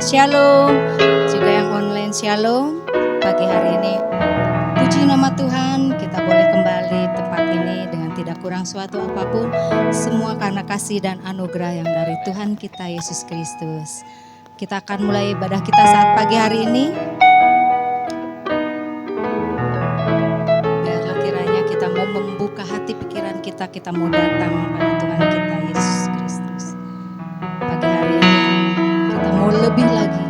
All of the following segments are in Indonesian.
Shalom, juga yang online Shalom. Pagi hari ini puji nama Tuhan, kita boleh kembali tempat ini dengan tidak kurang suatu apapun, semua karena kasih dan anugerah yang dari Tuhan kita Yesus Kristus. Kita akan mulai ibadah kita saat pagi hari ini. Biarlah kiranya kita mau membuka hati pikiran kita mau datang pada Tuhan kita Yesus Kristus. Pagi hari ini kita mau lebih lagi,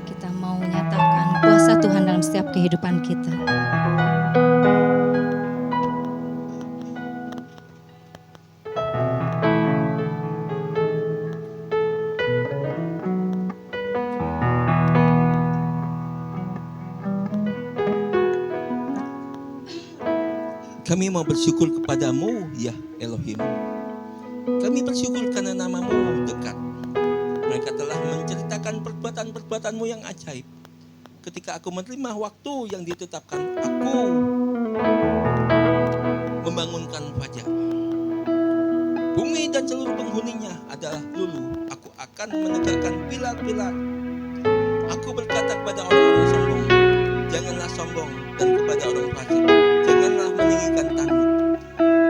kita mau menyatakan kuasa Tuhan dalam setiap kehidupan kita. Kami mau bersyukur kepadamu, ya Elohim. Kami bersyukur karena namamu dekat. Mereka telah menceritakan perbuatan-perbuatanmu yang ajaib. Ketika aku menerima waktu yang ditetapkan, aku membangunkan fajar. Bumi dan seluruh penghuninya adalah luluh. Aku akan menegakkan pilar-pilar. Aku berkata kepada orang-orang sombong, janganlah sombong, dan kepada orang fasik, janganlah meninggikan tanduk.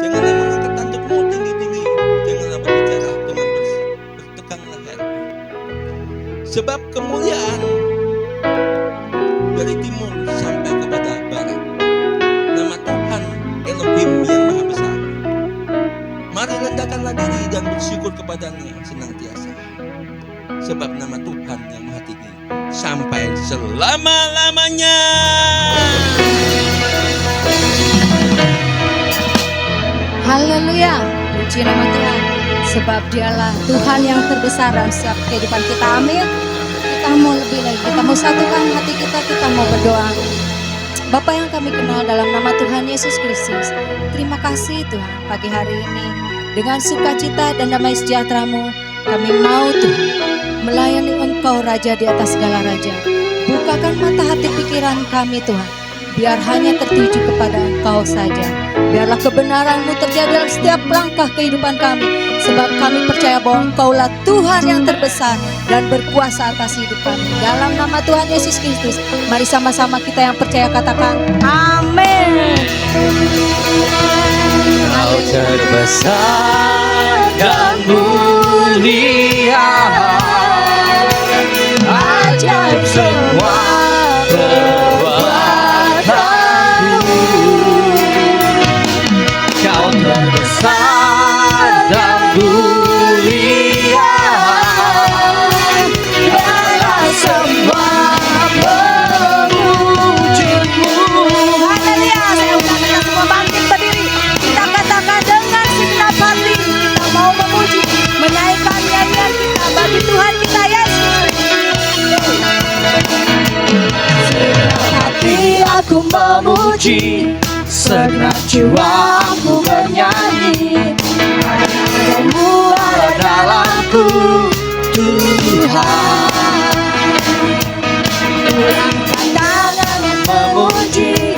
Janganlah mengangkat tandukmu tinggi-tinggi. Janganlah berbicara dengan bertegang leher. Sebab kemuliaan dari timur sampai kepada barat. Nama Tuhan Elohim yang maha besar. Mari rendahkanlah diri dan bersyukur kepadanya senantiasa. Sebab nama Tuhan yang maha tinggi sampai selama-lamanya. Haleluya, puji nama Tuhan. Sebab dialah Tuhan yang terbesar dalam setiap kehidupan kita. Amin. Kita mau lebih lagi, kita mau satukan hati kita mau berdoa. Bapa yang kami kenal dalam nama Tuhan Yesus Kristus, terima kasih Tuhan pagi hari ini. Dengan sukacita dan damai sejahtera-Mu, kami mau Tuhan melayani Engkau Raja di atas segala Raja. Bukakan mata hati pikiran kami Tuhan, biar hanya tertuju kepada Engkau saja. Biarlah kebenaran-Mu terjadi dalam setiap langkah kehidupan kami. Sebab kami percaya bahwa Engkaulah Tuhan yang terbesar dan berkuasa atas hidup kami. Dalam nama Tuhan Yesus Kristus, mari sama-sama kita yang percaya katakan amin. Kau terbesar dan mulia, ajaib semua perbuatanmu. Kau terbesar dan mulia, biarlah semua memujimu. Haleluya, saya undang kita semua bangkit berdiri. Kita katakan dengan segenap hati, kita mau memuji, menaikkan nyanyian kita bagi Tuhan kita Yesus. Segenap hati aku memuji, segenap jiwa aku bernyanyi, karena Kau-Mu ada dalamku, Tuhan. Ku angkat tangan memuji,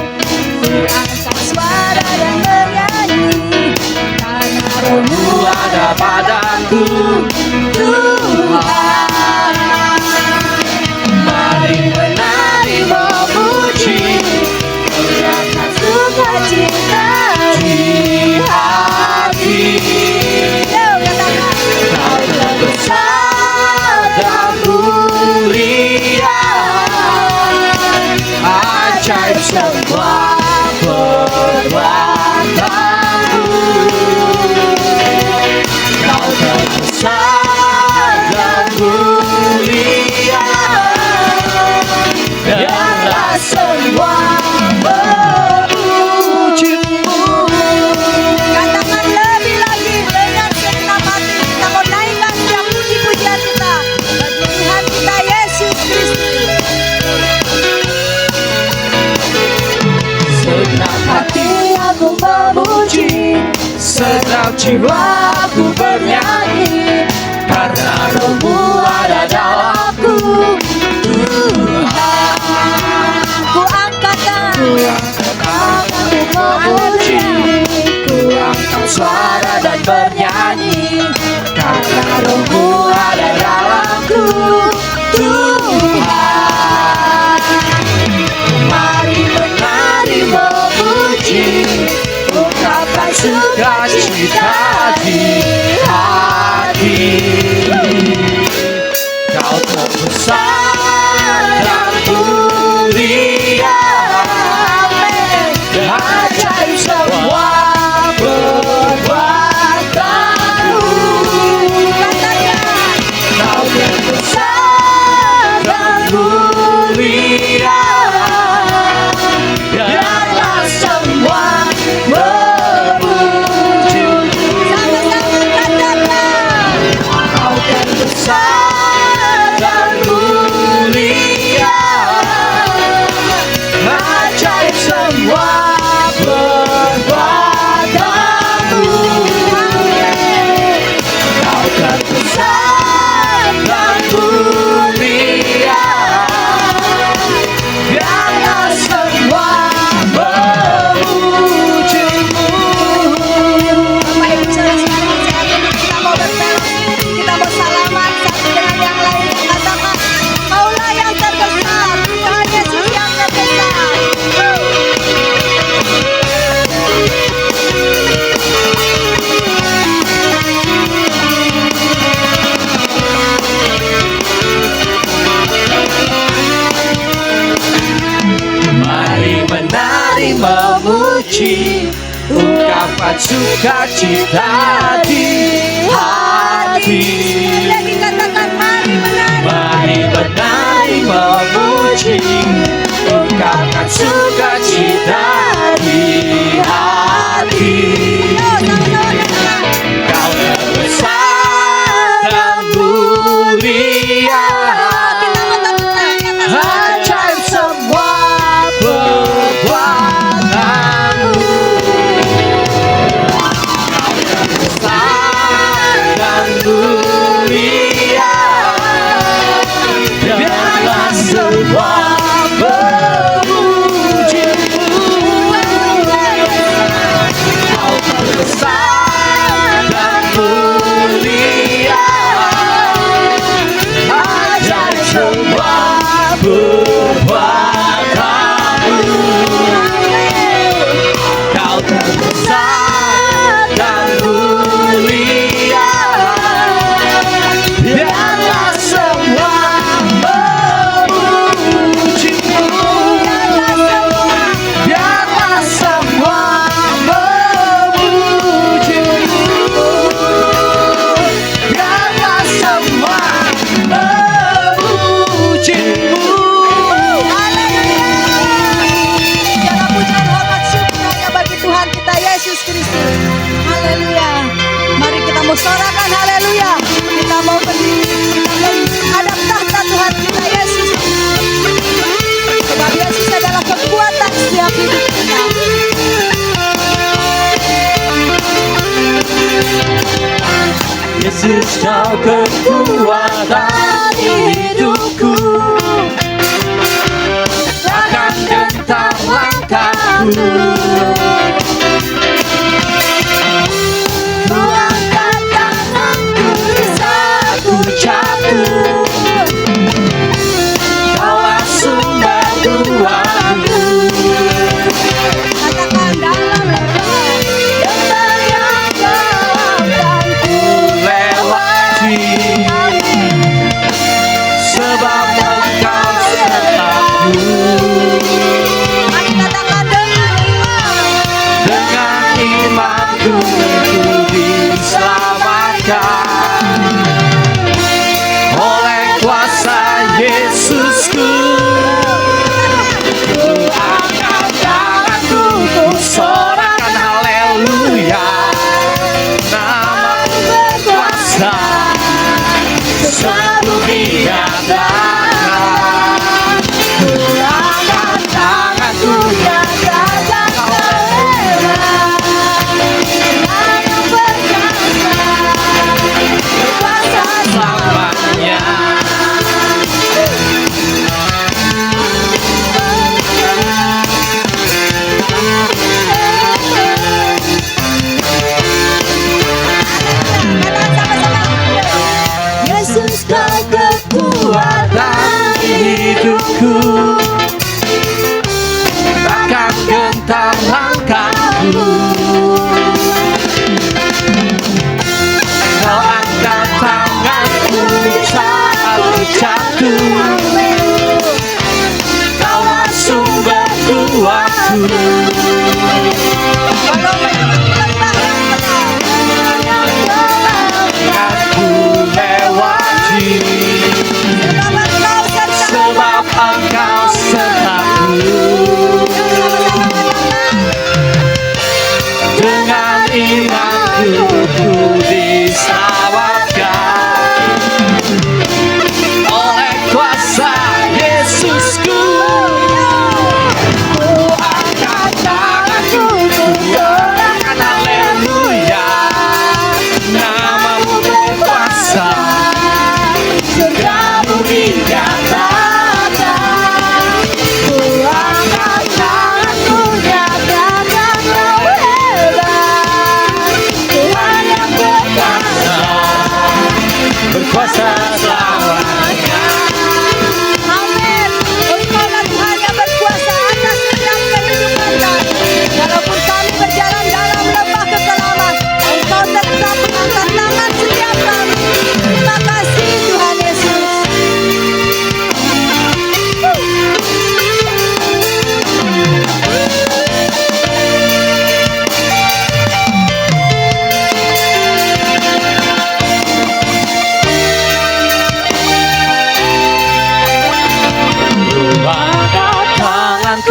ku angkat suara dan bernyanyi, karena Roh-Mu ada padaku, Tuhan. Mari menari memuji, merayakan sukacita di hati. Kau terbesar dan mulia, ajaib semua perbuatanmu. Kau terbesar dan mulia, biarlah semua memujimu. Katakan lebih lagi dengan segenap hati, kita mau naikkan setiap puji-pujian kita bagi Tuhan kita Yesus Kristus. Segenap hati aku memuji, segenap jiwa aku bernyanyi, karena Roh-Mu ada dalamku, Tuhan. Ku angkat tangan, Ku angkat tanganku memuji, ku angkat suara dan bernyanyi, karena Roh-Mu ada dalamku, Tuhan. memuji, ungkapkan sukacita di hati. Lagi katakan mari menari. Mari menari memuji, ungkapkan sukacita di hati. Kau terbesar dan mulia, ajaib semua perbuatanmu. Kau terbesar dan mulia, biarlah semua memuji-Mu. Kau terbesar dan mulia, ajaib semua perbuatanmu. Kau terbesar dan mulia, biarlah semua memuji-Mu. Biarlah semua memuji-Mu. Biarlah semua memuji-Mu. Segala pujian, hormat, syukur hanya bagi Tuhan kita Yesus Kristus. Haleluya. Mari kita musyarakat haleluya. Kita mau berdiri, kita menghadap tahta Tuhan kita Yesus. Sebab Yesus adalah kekuatan setiap hidup kita. Yesus, Kau kekuatan hidupku, takkan gentar langkahku. Ku angkat tanganku saat ku jatuh, Kaulah sumber doaku. Katakan dalam lembah. Lembah yang gelap dan ku lewati, sebab Engkau sertaku. Mari katakan dengan iman. Dengan imanku ku diselamatkan oleh kuasa Yesusku. Ku angkat tanganku, ku sorakan haleluya. Namamu berkuasa, sebumi dan darat. Ku angkat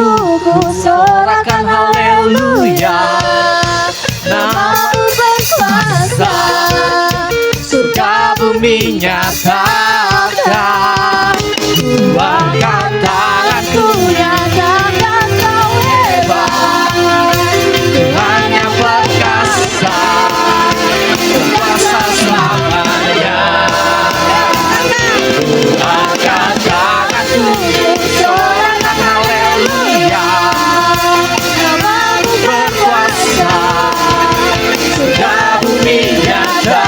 untuk ku sorakan haleluya. Namamu berkuasa, surga bumi nyatakan. Ku angkat tanganku nyatakan kau hebat. Tuhan yang perkasa, berkuasa selamanya. Ku angkat tanganku sorakan haleluya. Namamu berkuasa, surga bumi nyatakan.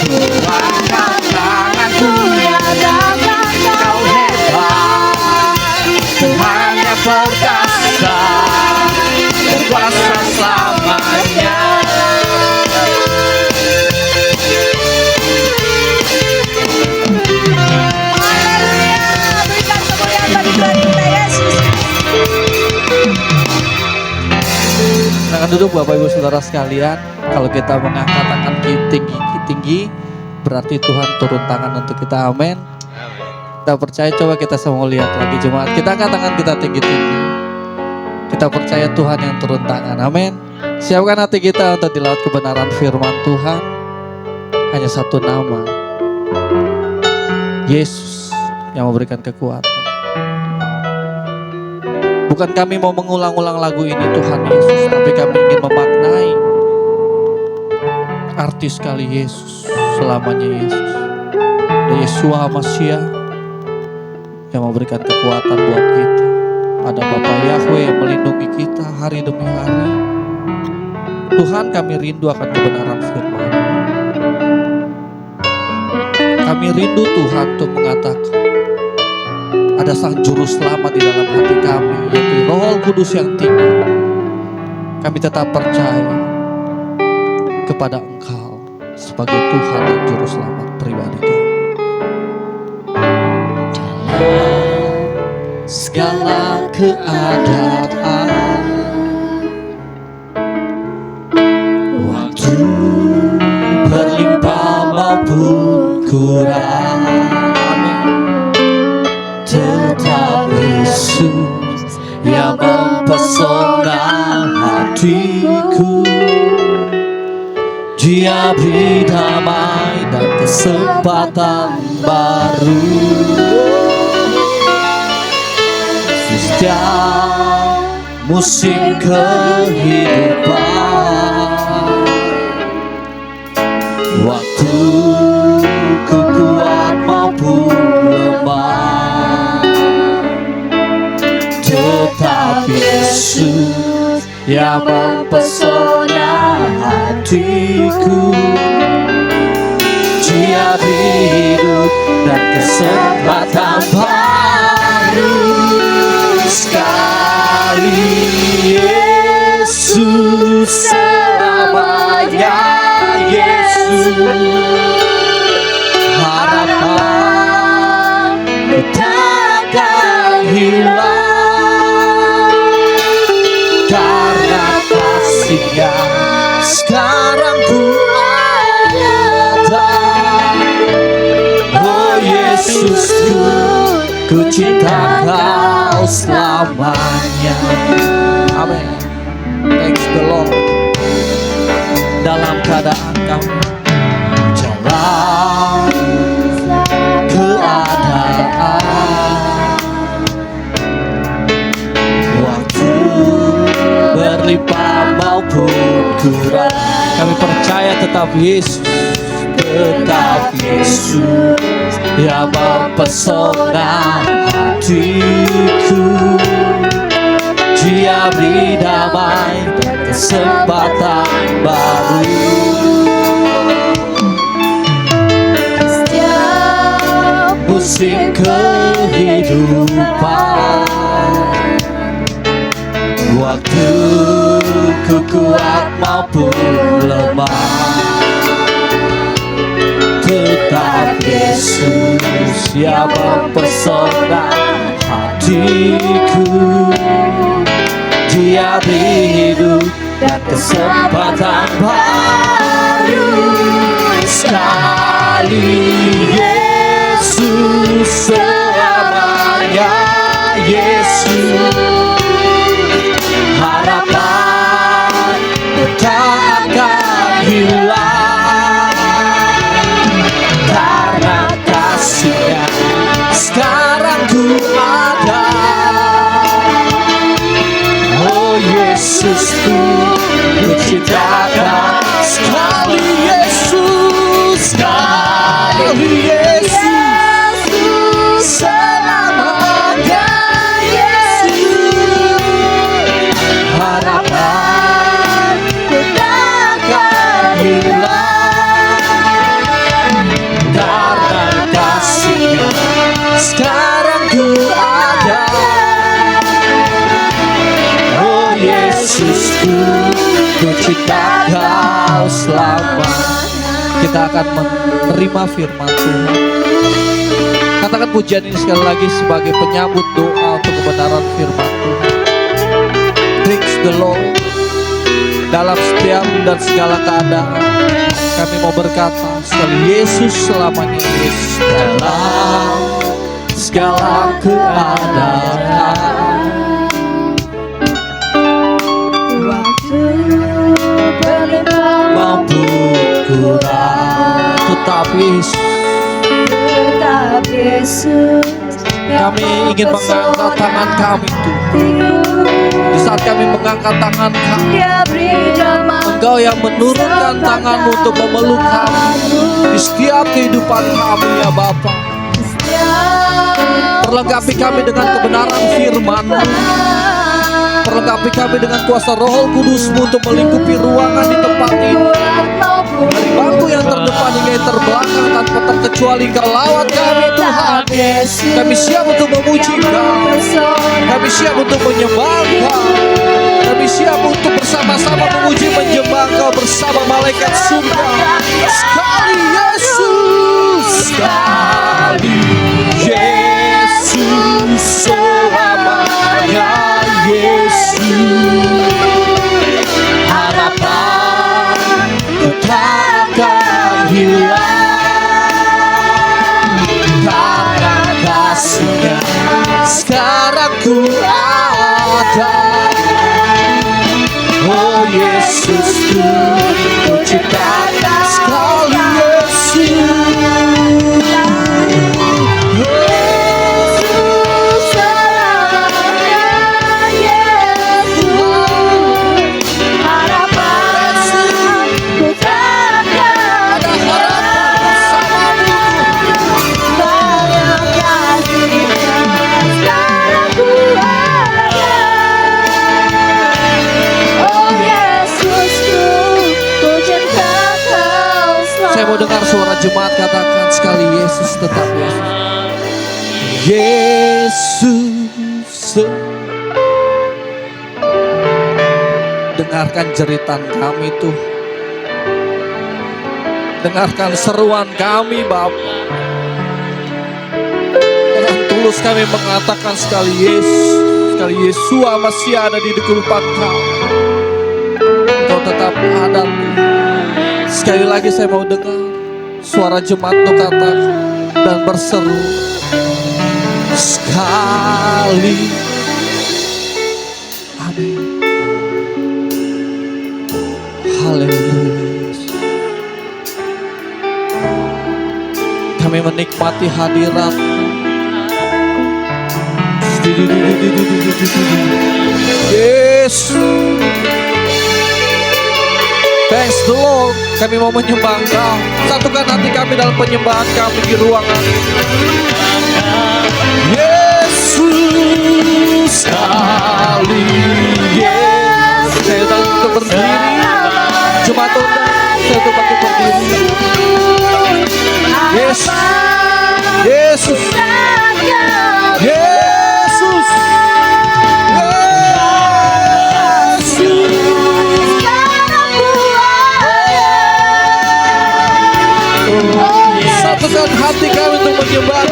Ku angkat tanganku nyatakan kau hebat. Tuhan yang perkasa, berkuasa selamanya. Berikan kemuliaan bagi Tuhan kita Yesus. Silakan duduk Bapak Ibu Saudara sekalian. Kalau kita mengangkat tangan tinggi, berarti Tuhan turun tangan untuk kita. Amin. Kita percaya, coba kita semua lihat lagi jemaat. Kita angkat tangan kita tinggi-tinggi. Kita percaya Tuhan yang turun tangan. Amin. Siapkan hati kita untuk dilaut kebenaran firman Tuhan. Hanya satu nama, Yesus, yang memberikan kekuatan. Bukan kami mau mengulang-ulang lagu ini Tuhan Yesus, tapi kami ingin memaknai arti sekali Yesus, selamanya Yesus. Ada Yeshua Mashiach yang memberikan kekuatan buat kita. Ada Bapak Yahweh yang melindungi kita hari demi hari. Tuhan, kami rindu akan kebenaran firman. Kami rindu Tuhan untuk mengatakan ada Sang Juru Selamat di dalam hati kami, yaitu Roh Kudus yang tinggal. Kami tetap percaya kepada Engkau sebagai Tuhan dan Juru Selamat pribadi kami. Dalam segala keadaan, waktu berlimpah maupun kurang, tetap Yesus yang mempesona hatiku. Dia beri damai dan kesempatan baru. Setiap musim kehidupan, waktu ku kuat maupun lemah, tetap Yesus yang mempesona hatiku. Dia hidup dan kesempatan baru sekali. Yesus selamanya, Yesus harapan takkan hilang, karena kasih-Nya sekarang ku nyata. Oh Yesusku, ku cinta Kau selamanya. Amin. Thanks the Lord. Dalam keadaan kami, dalam keadaan, waktu berlimpah maupun kurang, kami percaya tetap Yesus, tetap Yesus yang mempesona hatiku. Dia beri damai dan kesempatan baru. Setiap musim kehidupan, waktu ku kuat maupun lemah, tetap Yesus yang mempesona hatiku. Dia beri hidup dan kesempatan baru sekali. Yesus selamanya, Yesus, harapan tak akan hilang karena kasih-Nya sekarang ku ada. Oh Yesusku, ku cintakan sekali Yesus, sekali Yesus, selamanya Yesus, harapan takkan hilang karena kasih-Nya sekarang ku ada. Oh Yesusku, ku cinta Kau selamanya. Kita akan menerima firman Tuhan. Katakan pujian ini sekali lagi sebagai penyambut doa untuk kebenaran firman Tuhan. Praise the Lord. Dalam setiap dan segala keadaan kami mau berkata sekali, Yesus selamanya, Yesus dalam segala keadaan. Waktu berlimpah Mampu kurang, tetap Yesus, kami ingin mengangkat tangan kami Tuhan. Di saat kami mengangkat tangan kami, Engkau yang menurunkan tangan-Mu untuk memeluk kami di setiap kehidupan kami ya Bapa. Perlengkapi kami dengan kebenaran firman-Mu. Perlengkapi kami dengan kuasa Roh Kudus-Mu untuk melingkupi ruangan di tempat ini. Dari bangku yang terdepan hingga yang terbelakang tanpa terkecuali Kau lawat kami Tuhan. Kami siap untuk memuji Kau. Kami siap untuk menyembah Kau. Kami siap untuk bersama-sama memuji menyembah Kau bersama malaikat surga. Sekali Yesus, sekali Yesus, selamanya Yesus, harapan ku takkan hilang karena kasih-Nya sekarang ku ada. Oh Yesusku, ku cintakan sekali Yesus. Saya mau dengar suara jemaat katakan sekali, Yesus, tetap Yesus. Yesus, dengarkan jeritan kami Tuh. Dengarkan seruan kami Bapa. Dengan tulus kami mengatakan sekali Yesus, sekali Yesua masih ada di kehidupan Kau. Kau tetap ada Tuhan. Sekali lagi saya mau dengar suara jemaat itu kata dan berseru sekali. Amin. Haleluya. Kami menikmati hadirat. Yesus. Thanks the Lord. Kami mau menyembah Engkau. Satukan hati kami dalam penyembahan kami di ruangan ini. Yesus sekali. Yesus. Saya untuk berdiri. Jemaat undang. Saya untuk berdiri. Yesus. Yesus. Yesus. Satukan hati kami untuk menyembah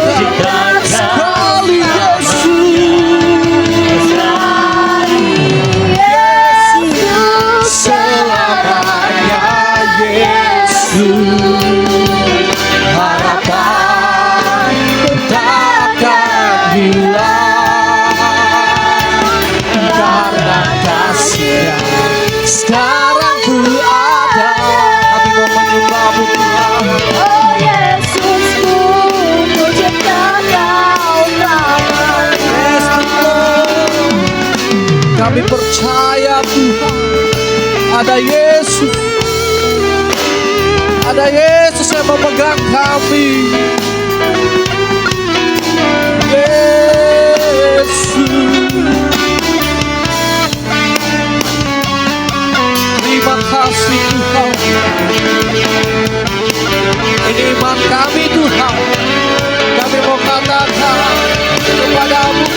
sekali Yesus. Yesus selamanya Yesus, harapan sekarang ku ada. Kami mau menyembah-Mu Tuhan. Oh Yesusku, ku cinta Kau selamanya. Yes, Tuhan. Kami percaya Tuhan, ada Yesus. Ada Yesus yang memegang kami. Yesus. Terima kasih Tuhan. Ini iman kami Tuhan. Kami mau katakan kepadamu,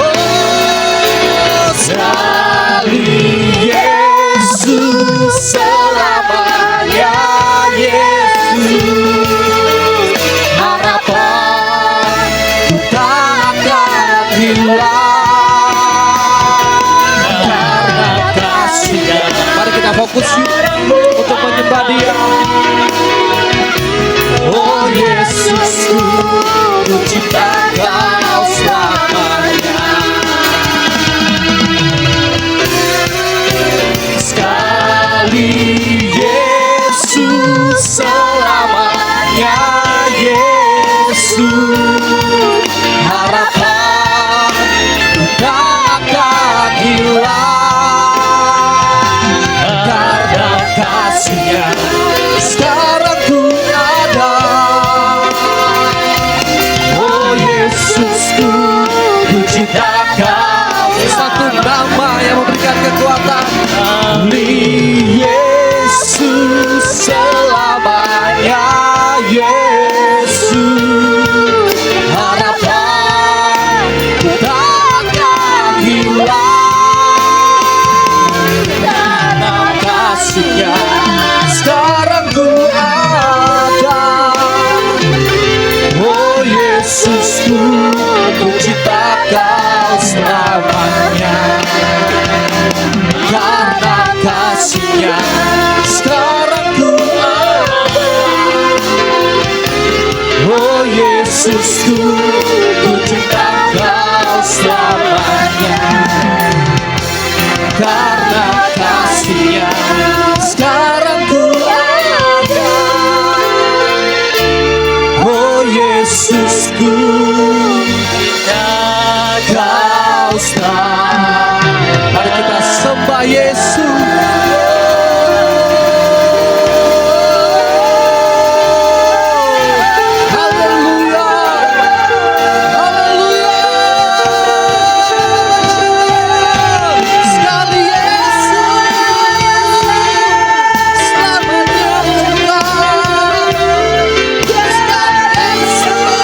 oh sekali Yesus selamanya. Yesus harapan ku tak akan hilang karena kasih-Nya. Mari kita fokus untuk menyembah Dia. Oh Yesusku, ku cinta Kau selamanya. Sekali Yesus selamanya. Yesus harapan tak akan hilang karena kasih-Nya. Sekarang ku ada. Oh Yesusku, ku cinta Kau. Satu nama yang memberikan kekuatan. Yesus selamanya. Yesus harapan tak akan hilang karena kasih-Nya. Sekarang ku ada. Oh Yesusku, ku cinta Kau selamanya karena kasih-Nya. Sekarang ku ada. Oh Yesusku, ku cinta Kau selamanya karena kasih-Nya. Sekarang ku ada. Oh Yesusku, Kau selamanya. Mari kita sembah Yesus. Haleluya. Haleluya. Sekali Yesus selamanya Tuhan. Sekali Yesus.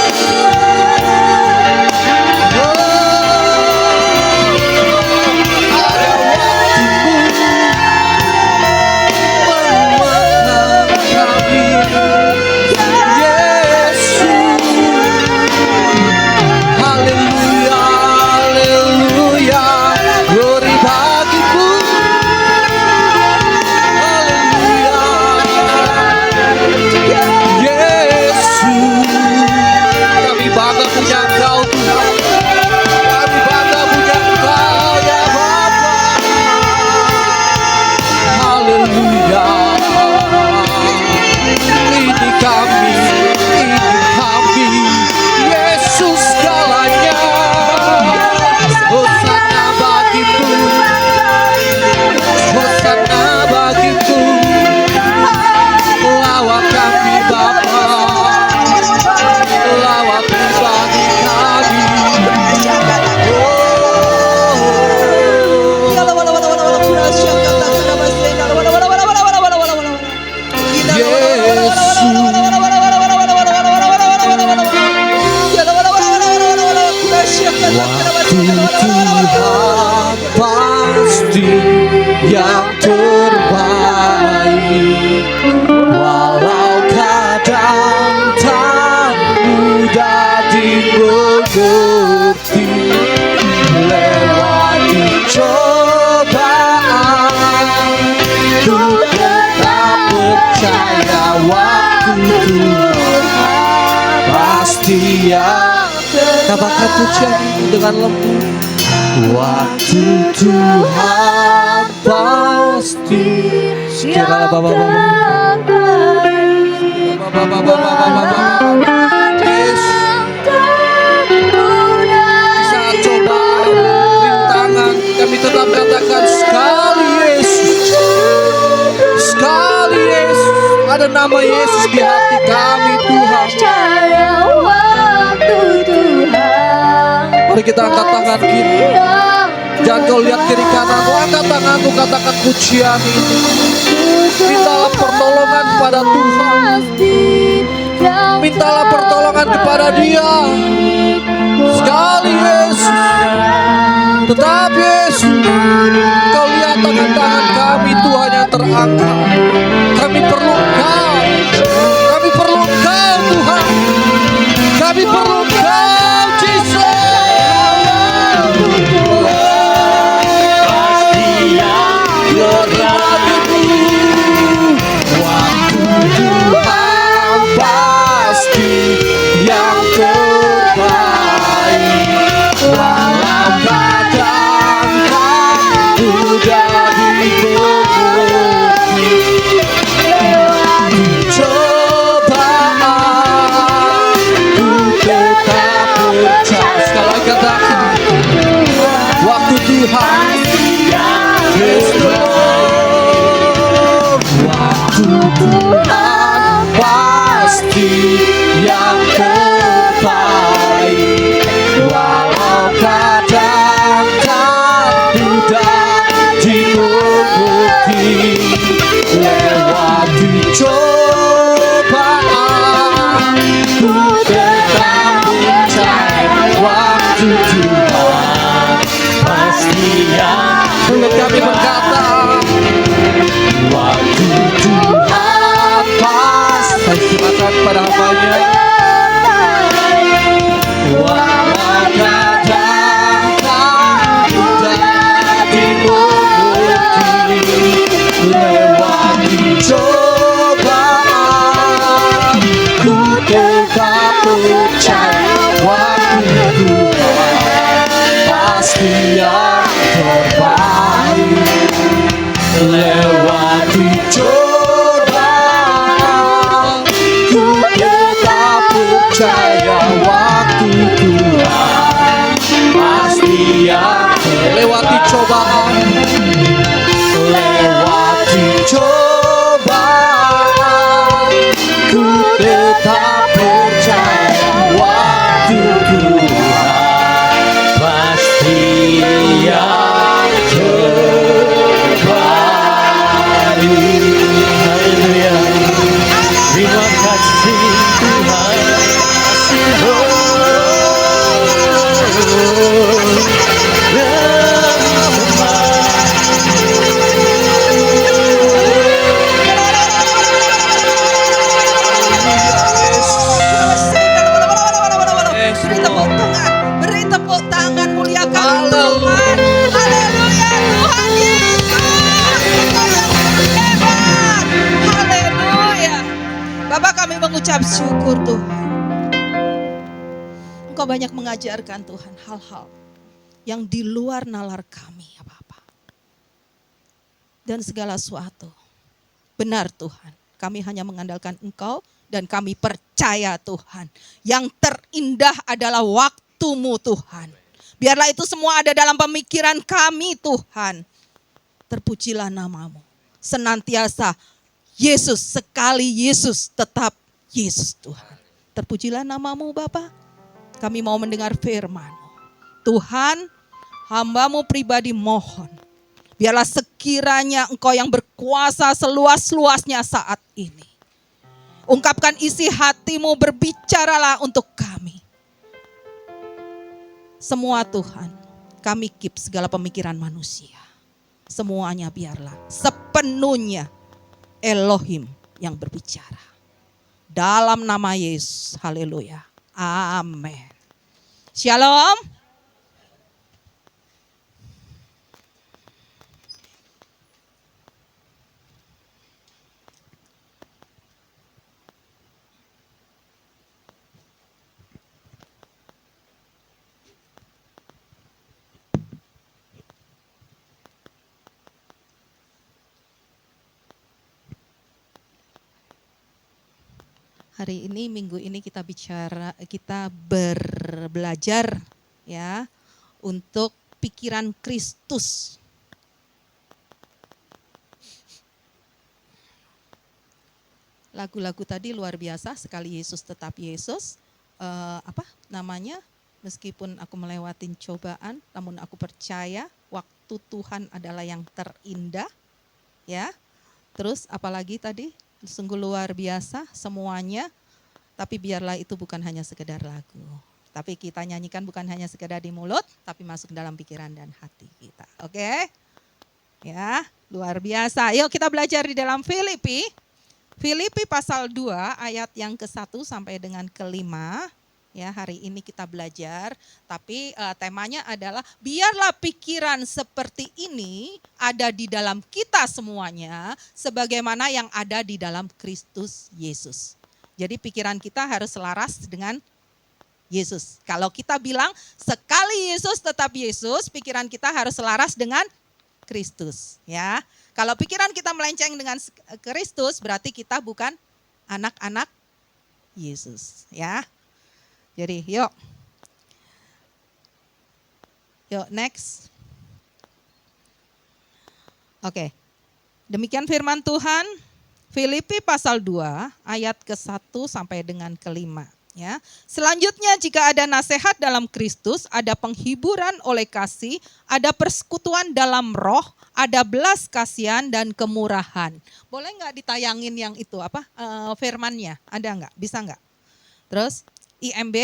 Tuhan pasti yang terbaik, walau kadang tak mudah dimengerti. Lewati cobaan, ku tetap percaya waktu Tuhan pasti yang katakan pujian dengan lembut. Waktu Tuhan pasti. Segala Baba Yesus. Di saat cobaan, rintangan, kami tetap katakan sekali Yesus. Sekali Yesus. Ada nama Yesus di hati kami Tuhan. Mari kita angkat tangan kita. Jangan kau lihat kiri kanan, kau angkat tanganmu, katakan pujian ini. Mintalah pertolongan kepada Tuhan. Mintalah pertolongan kepada Dia. Sekali Yesus. Tetap Yesus. Kau lihat tangan-tangan kami Tuhan yang terangkat. Kami perlu Kau. Kami perlu Kau Tuhan. Kami perlu Kau Jesus. Tuhan pasti yang terbaik, walau kadang tak mudah dimengerti. Lewati cobaan, ku tetap percaya waktu Tuhan pasti yang terbaik. Kami berkata waktu Tuhan pasti. Silakan pada hambanya. Walau kadang tak mudah dimengerti. Lewati cobaan, ku tetap percaya waktu Tuhan pasti yang terbaik. Lewati cobaan, ku tetap percaya waktu Tuhan pasti yang lewati cobaan. Lewati cobaan, ku tetap percaya waktu Tuhan pasti yang haleluya. Terima kasih Tuhan. Beri tepuk tangan, muliakan Tuhan. Haleluya, Tuhan Yesus. Hebat. Haleluya. Bapak, kami mengucap syukur Tuhan. Engkau banyak mengajarkan Tuhan hal-hal yang di luar nalar kami ya Bapak. Dan segala sesuatu. Benar Tuhan, kami hanya mengandalkan Engkau dan kami percaya Tuhan. Yang terindah adalah waktu-Mu Tuhan. Biarlah itu semua ada dalam pemikiran kami Tuhan. Terpujilah nama-Mu. Senantiasa Yesus, sekali Yesus, tetap Yesus Tuhan. Terpujilah nama-Mu Bapa. Kami mau mendengar firman-Mu. Tuhan, hamba-Mu pribadi mohon. Biarlah sekiranya Engkau yang berkuasa seluas-luasnya saat ini. Ungkapkan isi hati-Mu, berbicaralah untuk kami. Semua Tuhan, kami keep segala pemikiran manusia. Semuanya biarlah sepenuhnya Elohim yang berbicara. Dalam nama Yesus, haleluya. Amin. Shalom. Hari ini, minggu ini kita belajar ya untuk pikiran Kristus. Lagu-lagu tadi luar biasa sekali, Yesus tetap Yesus. Meskipun aku melewatin cobaan, namun aku percaya waktu Tuhan adalah yang terindah. Ya. Terus apalagi tadi? Sungguh luar biasa semuanya, tapi biarlah itu bukan hanya sekedar lagu. Tapi kita nyanyikan bukan hanya sekedar di mulut, tapi masuk dalam pikiran dan hati kita. Oke? Ya, luar biasa. Yuk kita belajar di dalam Filipi. Filipi pasal 2 ayat yang ke-1 sampai dengan ke-5. Ya, hari ini kita belajar, tapi temanya adalah biarlah pikiran seperti ini ada di dalam kita semuanya, sebagaimana yang ada di dalam Kristus Yesus. Jadi pikiran kita harus selaras dengan Yesus. Kalau kita bilang sekali Yesus tetap Yesus, pikiran kita harus selaras dengan Kristus. Ya, kalau pikiran kita melenceng dengan Kristus, berarti kita bukan anak-anak Yesus. Ya. Jadi yuk next. Oke, demikian firman Tuhan, Filipi pasal 2 ayat ke-1 sampai dengan ke-5. Ya. Selanjutnya jika ada nasihat dalam Kristus, ada penghiburan oleh kasih, ada persekutuan dalam roh, ada belas kasihan dan kemurahan. Boleh nggak ditayangin yang itu firmannya? Ada nggak? Bisa nggak? Terus IMB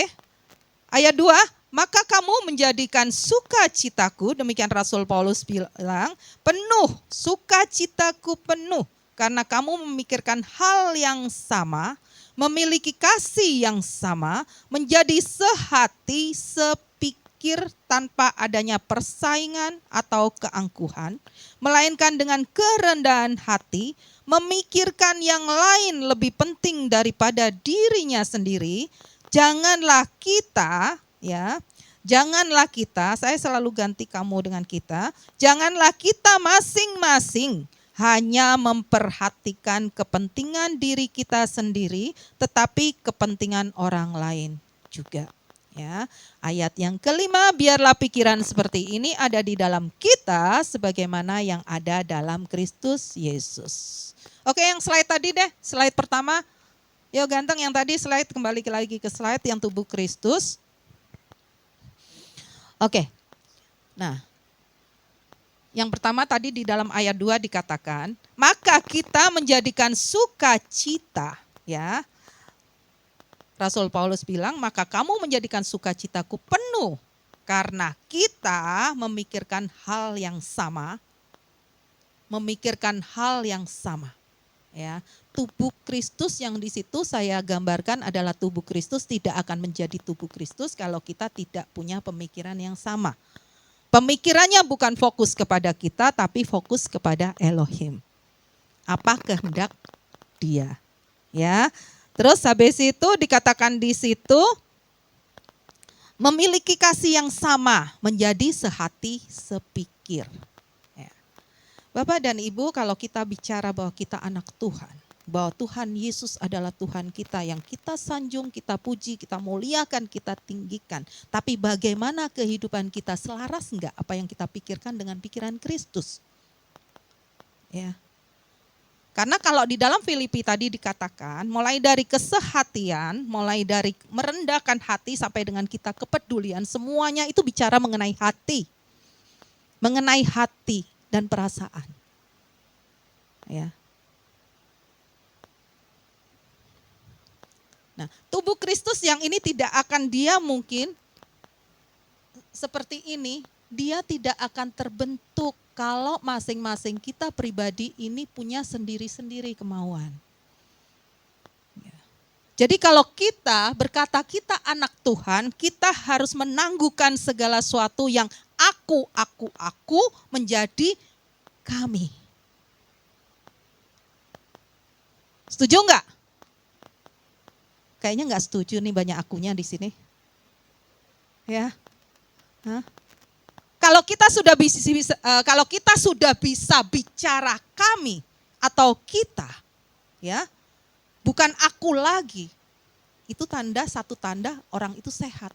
ayat 2, maka kamu menjadikan sukacitaku, demikian Rasul Paulus bilang, penuh, sukacitaku penuh, karena kamu memikirkan hal yang sama, memiliki kasih yang sama, menjadi sehati, sepikir tanpa adanya persaingan atau keangkuhan, melainkan dengan kerendahan hati, memikirkan yang lain lebih penting daripada dirinya sendiri. Janganlah kita, saya selalu ganti kamu dengan kita, janganlah kita masing-masing hanya memperhatikan kepentingan diri kita sendiri, tetapi kepentingan orang lain juga. Ya, ayat yang ke-5, biarlah pikiran seperti ini ada di dalam kita, sebagaimana yang ada dalam Kristus Yesus. Oke, yang slide tadi deh, slide pertama. Yuk ganteng yang tadi slide, kembali lagi ke slide yang tubuh Kristus. Oke, nah yang pertama tadi di dalam ayat 2 dikatakan, maka kita menjadikan sukacita, ya. Rasul Paulus bilang, maka kamu menjadikan sukacitaku penuh, karena kita memikirkan hal yang sama, ya. Tubuh Kristus yang di situ saya gambarkan adalah tubuh Kristus tidak akan menjadi tubuh Kristus kalau kita tidak punya pemikiran yang sama. Pemikirannya bukan fokus kepada kita, tapi fokus kepada Elohim. Apa kehendak Dia? Ya. Terus habis itu dikatakan di situ memiliki kasih yang sama, menjadi sehati, sepikir. Ya. Bapak dan Ibu, kalau kita bicara bahwa kita anak Tuhan, bahwa Tuhan Yesus adalah Tuhan kita yang kita sanjung, kita puji, kita muliakan, kita tinggikan. Tapi bagaimana kehidupan kita, selaras enggak apa yang kita pikirkan dengan pikiran Kristus? Ya. Karena kalau di dalam Filipi tadi dikatakan, mulai dari kesehatian, mulai dari merendahkan hati sampai dengan kita kepedulian, semuanya itu bicara mengenai hati. Mengenai hati dan perasaan. Ya. Nah, tubuh Kristus yang ini tidak akan dia mungkin seperti ini, dia tidak akan terbentuk kalau masing-masing kita pribadi ini punya sendiri-sendiri kemauan. Jadi kalau kita berkata kita anak Tuhan, kita harus menangguhkan segala sesuatu yang aku menjadi kami. Setuju enggak? Kayaknya nggak setuju nih, banyak akunya di sini. Ya, kalau kita sudah bisa bicara kami atau kita, ya, bukan aku lagi, itu satu tanda orang itu sehat.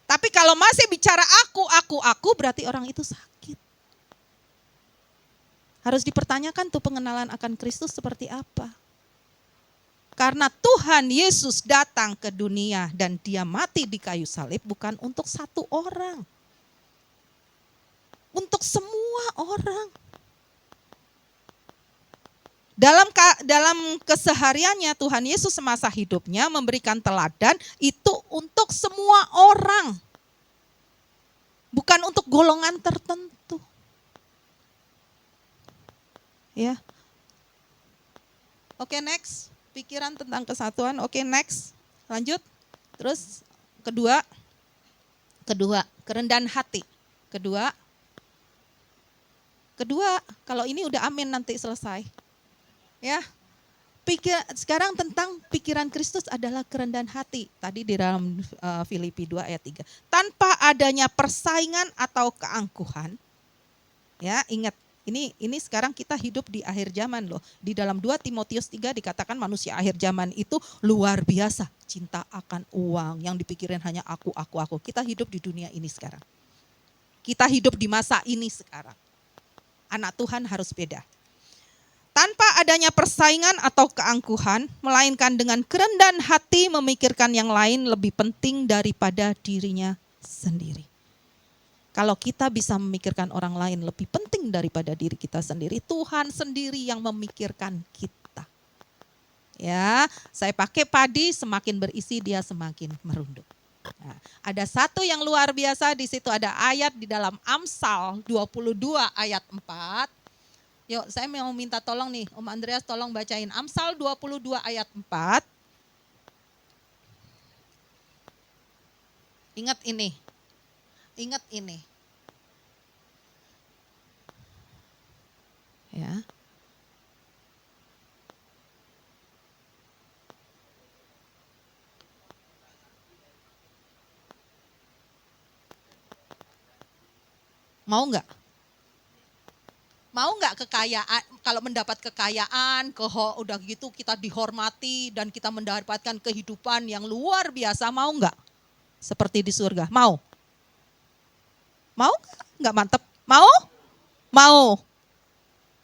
Tapi kalau masih bicara aku, berarti orang itu sakit. Harus dipertanyakan tuh pengenalan akan Kristus seperti apa. Karena Tuhan Yesus datang ke dunia dan dia mati di kayu salib bukan untuk satu orang. Untuk semua orang. Dalam kesehariannya Tuhan Yesus semasa hidupnya memberikan teladan itu untuk semua orang. Bukan untuk golongan tertentu. Ya. Oke, next. Pikiran tentang kesatuan. Oke, next. Lanjut. Terus kedua, kerendahan hati. Kedua, kalau ini udah amin nanti selesai. Ya, sekarang tentang pikiran Kristus adalah kerendahan hati. Tadi di dalam Filipi 2 ayat 3. Tanpa adanya persaingan atau keangkuhan. Ya, ingat, ini sekarang kita hidup di akhir zaman loh. Di dalam 2 Timotius 3 dikatakan manusia akhir zaman itu luar biasa. Cinta akan uang, yang dipikirin hanya aku. Kita hidup di dunia ini sekarang. Kita hidup di masa ini sekarang. Anak Tuhan harus beda. Tanpa adanya persaingan atau keangkuhan, melainkan dengan kerendahan hati memikirkan yang lain lebih penting daripada dirinya sendiri. Kalau kita bisa memikirkan orang lain lebih penting daripada diri kita sendiri, Tuhan sendiri yang memikirkan kita. Ya, saya pakai padi, semakin berisi dia semakin merunduk. Nah, ada satu yang luar biasa di situ, ada ayat di dalam Amsal 22 ayat 4. Yuk, saya mau minta tolong nih, Om Andreas tolong bacain Amsal 22 ayat 4. Ingat ini. Ya. Mau nggak? Mau nggak kekayaan, kalau mendapat kekayaan, udah gitu kita dihormati dan kita mendapatkan kehidupan yang luar biasa, mau nggak? Seperti di surga, mau? Mau nggak mantep? Mau? Mau.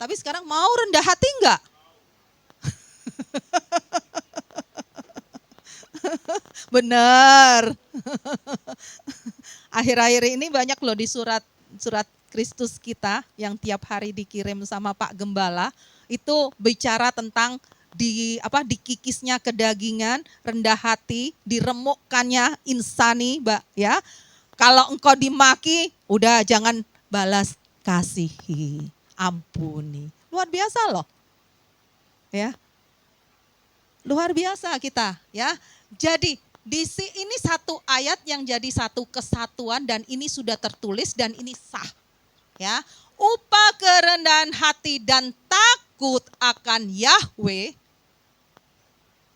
Tapi sekarang mau rendah hati nggak? Bener. Akhir-akhir ini banyak loh di surat Kristus kita yang tiap hari dikirim sama Pak Gembala, itu bicara tentang dikikisnya kedagingan, rendah hati, diremukkannya insani, Mbak, ya. Kalau engkau dimaki, udah jangan balas, kasihi, ampuni. Luar biasa loh. Ya. Luar biasa kita, ya. Jadi ini satu ayat yang jadi satu kesatuan dan ini sudah tertulis dan ini sah. Ya, upah kerendahan hati dan takut akan Yahweh,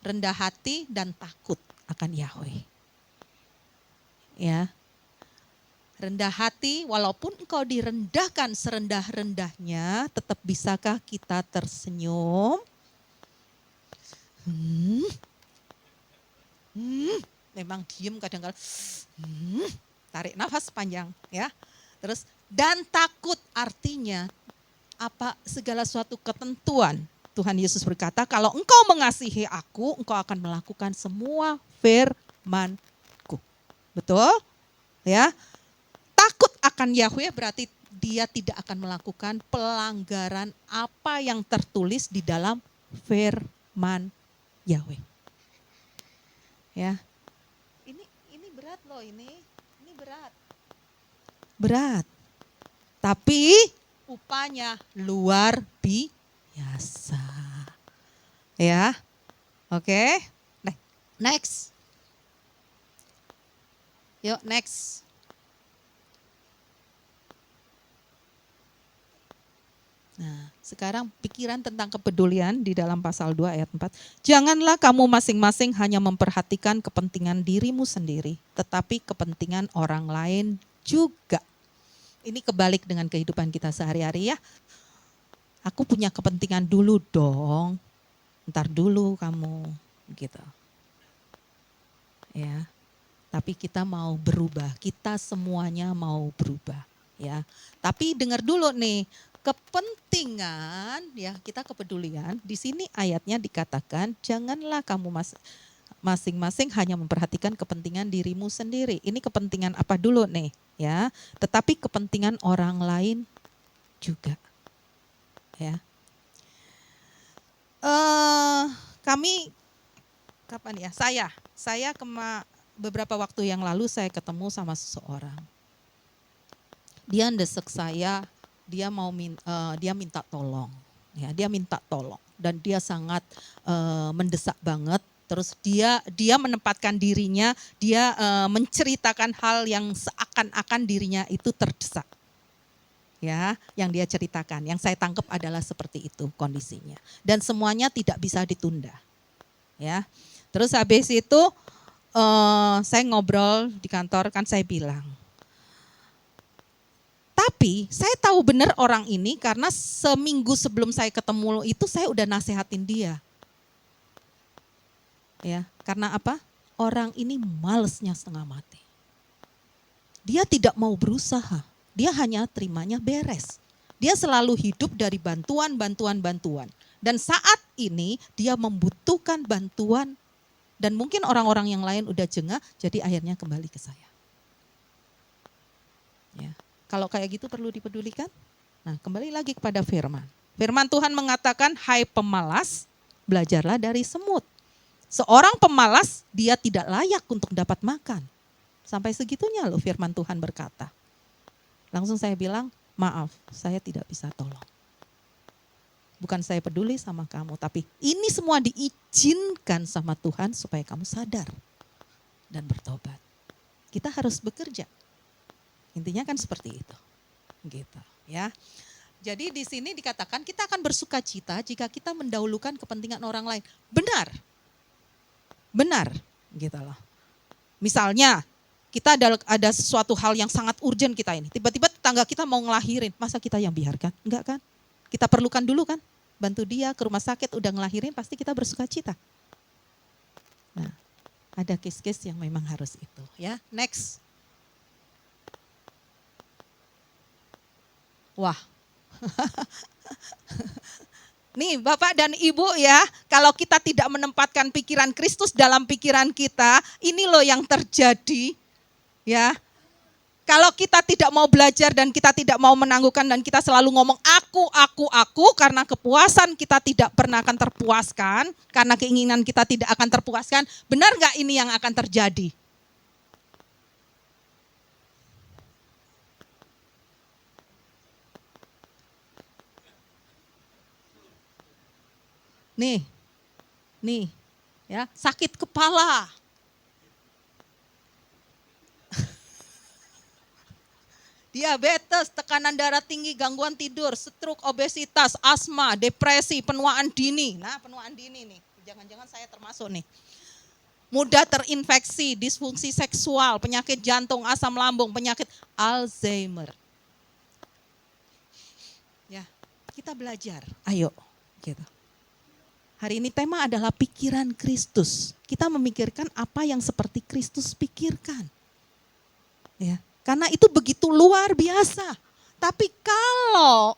rendah hati dan takut akan Yahweh. Ya, rendah hati, walaupun engkau direndahkan serendah-rendahnya, tetap bisakah kita tersenyum? Memang diem kadang-kadang, tarik nafas panjang, ya. Terus dan takut artinya apa, segala suatu ketentuan. Tuhan Yesus berkata, kalau engkau mengasihi aku, engkau akan melakukan semua firman-Ku. Betul? Ya. Takut akan Yahweh berarti dia tidak akan melakukan pelanggaran apa yang tertulis di dalam firman Yahweh. Ya. Ini berat loh, ini berat. Berat. Tapi upahnya luar biasa. Ya. Oke. Next. Yuk, next. Nah, sekarang pikiran tentang kepedulian di dalam pasal 2 ayat 4. Janganlah kamu masing-masing hanya memperhatikan kepentingan dirimu sendiri, tetapi kepentingan orang lain juga. Ini kebalik dengan kehidupan kita sehari-hari, ya. Aku punya kepentingan dulu dong. Ntar dulu kamu, gitu. Ya. Tapi kita mau berubah, kita semuanya mau berubah, ya. Tapi dengar dulu nih, kepentingan ya, kita kepedulian. Di sini ayatnya dikatakan janganlah kamu masing-masing hanya memperhatikan kepentingan dirimu sendiri. Ini kepentingan apa dulu nih, ya. Tetapi kepentingan orang lain juga. Ya. Kami kapan ya? Saya beberapa waktu yang lalu saya ketemu sama seseorang. Dia ndesek saya, dia minta tolong. Ya, dia minta tolong dan dia sangat mendesak banget. Terus dia menempatkan dirinya, dia menceritakan hal yang seakan-akan dirinya itu terdesak. Ya, yang dia ceritakan, yang saya tangkap adalah seperti itu kondisinya. Dan semuanya tidak bisa ditunda. Ya. Terus habis itu saya ngobrol di kantor, kan saya bilang, tapi saya tahu benar orang ini karena seminggu sebelum saya ketemu itu saya udah nasehatin dia. Ya, karena apa? Orang ini malesnya setengah mati. Dia tidak mau berusaha, dia hanya terimanya beres. Dia selalu hidup dari bantuan. Dan saat ini dia membutuhkan bantuan. Dan mungkin orang-orang yang lain udah jengah, jadi akhirnya kembali ke saya. Ya, kalau kayak gitu perlu dipedulikan. Nah, kembali lagi kepada firman. Firman Tuhan mengatakan, hai pemalas, belajarlah dari semut. Seorang pemalas, dia tidak layak untuk dapat makan. Sampai segitunya loh firman Tuhan berkata. Langsung saya bilang, maaf, saya tidak bisa tolong. Bukan saya peduli sama kamu, tapi ini semua diizinkan sama Tuhan supaya kamu sadar dan bertobat. Kita harus bekerja. Intinya kan seperti itu. Gitu, ya. Jadi di sini dikatakan kita akan bersukacita jika kita mendahulukan kepentingan orang lain. Benar, gitu loh. Misalnya kita ada sesuatu hal yang sangat urgent kita ini. Tiba-tiba tetangga kita mau ngelahirin, masa kita yang biarkan? Enggak kan? Kita perlukan dulu kan, bantu dia ke rumah sakit, udah ngelahirin pasti kita bersukacita. Nah, ada case-case yang memang harus itu. Ya, next. Wah, nih Bapak dan Ibu ya, kalau kita tidak menempatkan pikiran Kristus dalam pikiran kita, ini loh yang terjadi. Ya. Kalau kita tidak mau belajar dan kita tidak mau menangguhkan dan kita selalu ngomong aku, karena kepuasan kita tidak pernah akan terpuaskan, karena keinginan kita tidak akan terpuaskan, benar gak ini yang akan terjadi? Nih, ya, sakit kepala. Diabetes, tekanan darah tinggi, gangguan tidur, stroke, obesitas, asma, depresi, penuaan dini. Nah, penuaan dini nih, jangan-jangan saya termasuk nih. Mudah terinfeksi, disfungsi seksual, penyakit jantung, asam lambung, penyakit Alzheimer. Ya, kita belajar. Ayo, gitu. Hari ini tema adalah pikiran Kristus. Kita memikirkan apa yang seperti Kristus pikirkan. Ya. Karena itu begitu luar biasa. Tapi kalau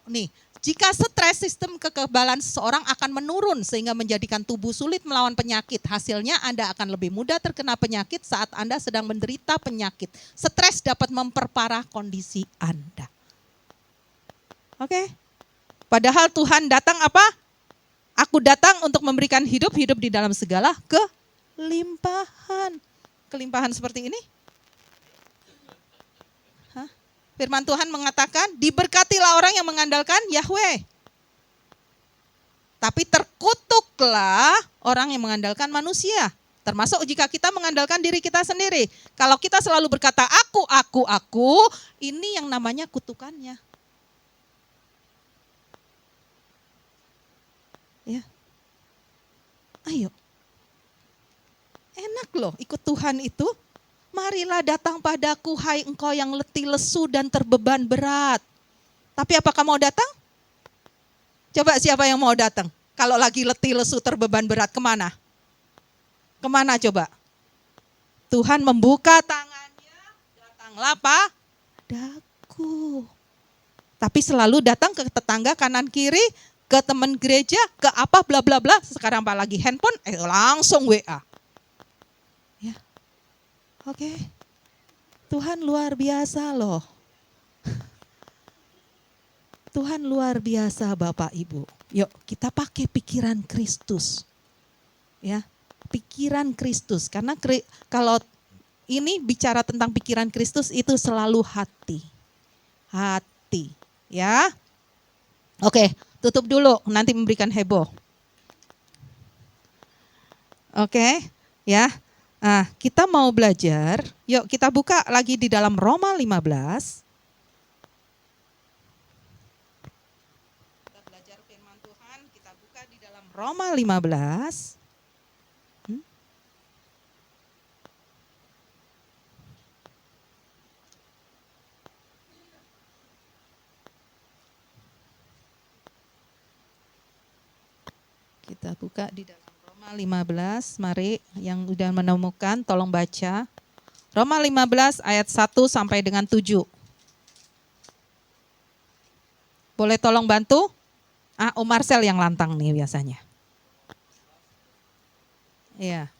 jika stres, sistem kekebalan seseorang akan menurun sehingga menjadikan tubuh sulit melawan penyakit. Hasilnya Anda akan lebih mudah terkena penyakit saat Anda sedang menderita penyakit. Stres dapat memperparah kondisi Anda. Oke? Padahal Tuhan datang apa? Aku datang untuk memberikan hidup di dalam segala kelimpahan. Kelimpahan seperti ini? Firman Tuhan mengatakan, diberkatilah orang yang mengandalkan Yahweh. Tapi terkutuklah orang yang mengandalkan manusia. Termasuk jika kita mengandalkan diri kita sendiri. Kalau kita selalu berkata aku, ini yang namanya kutukannya. Ya. Ayo. Enak loh ikut Tuhan itu. Marilah datang padaku, hai engkau yang letih lesu dan terbeban berat. Tapi apakah mau datang? Coba siapa yang mau datang? Kalau lagi letih lesu terbeban berat, kemana? Kemana coba? Tuhan membuka tangannya, datanglah padaku. Tapi selalu datang ke tetangga kanan kiri, ke teman gereja, ke apa bla bla bla. Sekarang apalagi handphone, langsung WA. Ya, oke. Tuhan luar biasa loh. Tuhan luar biasa Bapak Ibu. Yuk kita pakai pikiran Kristus. Ya, pikiran Kristus. Karena kalau ini bicara tentang pikiran Kristus itu selalu hati. Hati, ya. Oke, tutup dulu nanti memberikan heboh. Oke, ya. Nah, kita mau belajar. Yuk kita buka lagi di dalam Roma 15. Roma 15. Kita buka di dalam Roma 15. Mari yang udah menemukan tolong baca. Roma 15 ayat 1 sampai dengan 7. Boleh tolong bantu? Om Marcel yang lantang nih biasanya. Iya.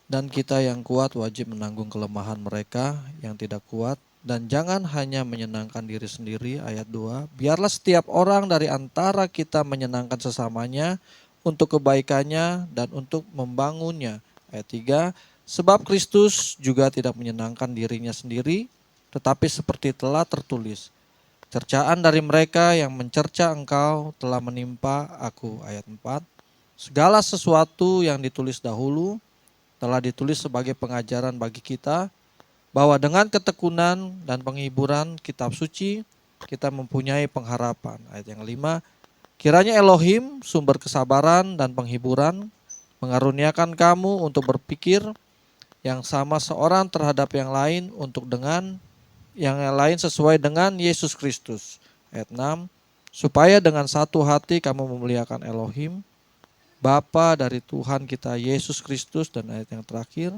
Dan kita yang kuat wajib menanggung kelemahan mereka yang tidak kuat. Dan jangan hanya menyenangkan diri sendiri, ayat 2. Biarlah setiap orang dari antara kita menyenangkan sesamanya untuk kebaikannya dan untuk membangunnya. Ayat 3. Sebab Kristus juga tidak menyenangkan dirinya sendiri, tetapi seperti telah tertulis. Cercaan dari mereka yang mencerca engkau telah menimpa aku. Ayat 4. Segala sesuatu yang ditulis dahulu telah ditulis sebagai pengajaran bagi kita, bahwa dengan ketekunan dan penghiburan kitab suci kita mempunyai pengharapan. Ayat yang 5. Kiranya Elohim sumber kesabaran dan penghiburan mengaruniakan kamu untuk berpikir yang sama seorang terhadap yang lain untuk dengan yang lain sesuai dengan Yesus Kristus. Ayat 6. Supaya dengan satu hati kamu memuliakan Elohim, Bapa dari Tuhan kita Yesus Kristus. Dan ayat yang terakhir.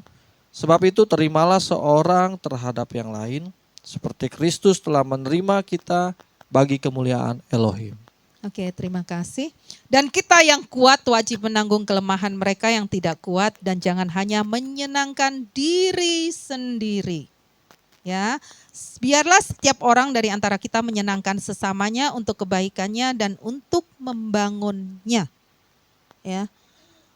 Sebab itu terimalah seorang terhadap yang lain, seperti Kristus telah menerima kita bagi kemuliaan Elohim. Oke, terima kasih. Dan kita yang kuat wajib menanggung kelemahan mereka yang tidak kuat, dan jangan hanya menyenangkan diri sendiri. Ya, biarlah setiap orang dari antara kita menyenangkan sesamanya untuk kebaikannya dan untuk membangunnya. Ya,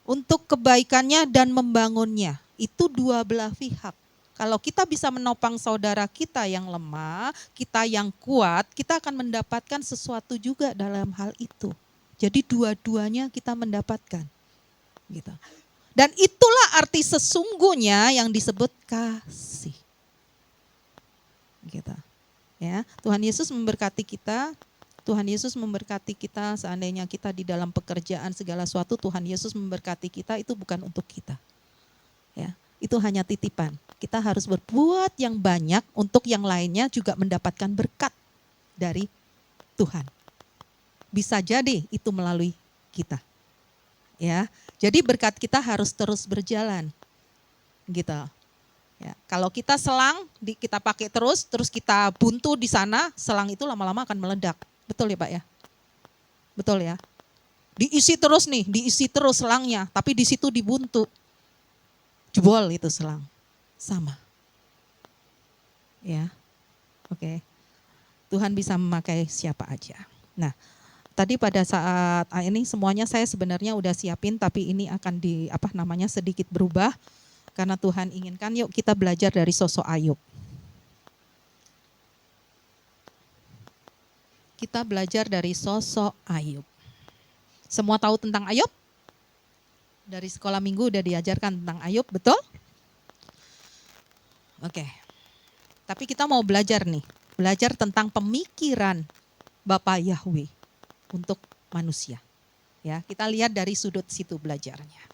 untuk kebaikannya dan membangunnya. Itu dua belah pihak. Kalau kita bisa menopang saudara kita yang lemah, kita yang kuat, kita akan mendapatkan sesuatu juga dalam hal itu. Jadi dua-duanya kita mendapatkan. Gitu. Dan itulah arti sesungguhnya yang disebut kasih. Gitu. Ya, Tuhan Yesus memberkati kita. Tuhan Yesus memberkati kita seandainya kita di dalam pekerjaan segala sesuatu, Tuhan Yesus memberkati kita itu bukan untuk kita. Ya, itu hanya titipan. Kita harus berbuat yang banyak untuk yang lainnya juga mendapatkan berkat dari Tuhan. Bisa jadi itu melalui kita. Ya, jadi berkat kita harus terus berjalan. Gitu. Ya, kalau kita selang kita pakai terus kita buntu di sana, selang itu lama-lama akan meledak. Betul ya Pak ya? Betul ya? Diisi terus nih, diisi terus selangnya, tapi di situ dibuntu. Jebol itu selang. Sama. Ya. Oke. Tuhan bisa memakai siapa aja. Nah, tadi pada saat ini semuanya saya sebenarnya udah siapin, tapi ini akan sedikit berubah. Karena Tuhan inginkan, yuk kita belajar dari sosok Ayub. Kita belajar dari sosok Ayub. Semua tahu tentang Ayub? Dari sekolah minggu udah diajarkan tentang Ayub, betul? Oke. Tapi kita mau belajar nih. Belajar tentang pemikiran Bapa Yahweh untuk manusia. Ya, kita lihat dari sudut situ belajarnya.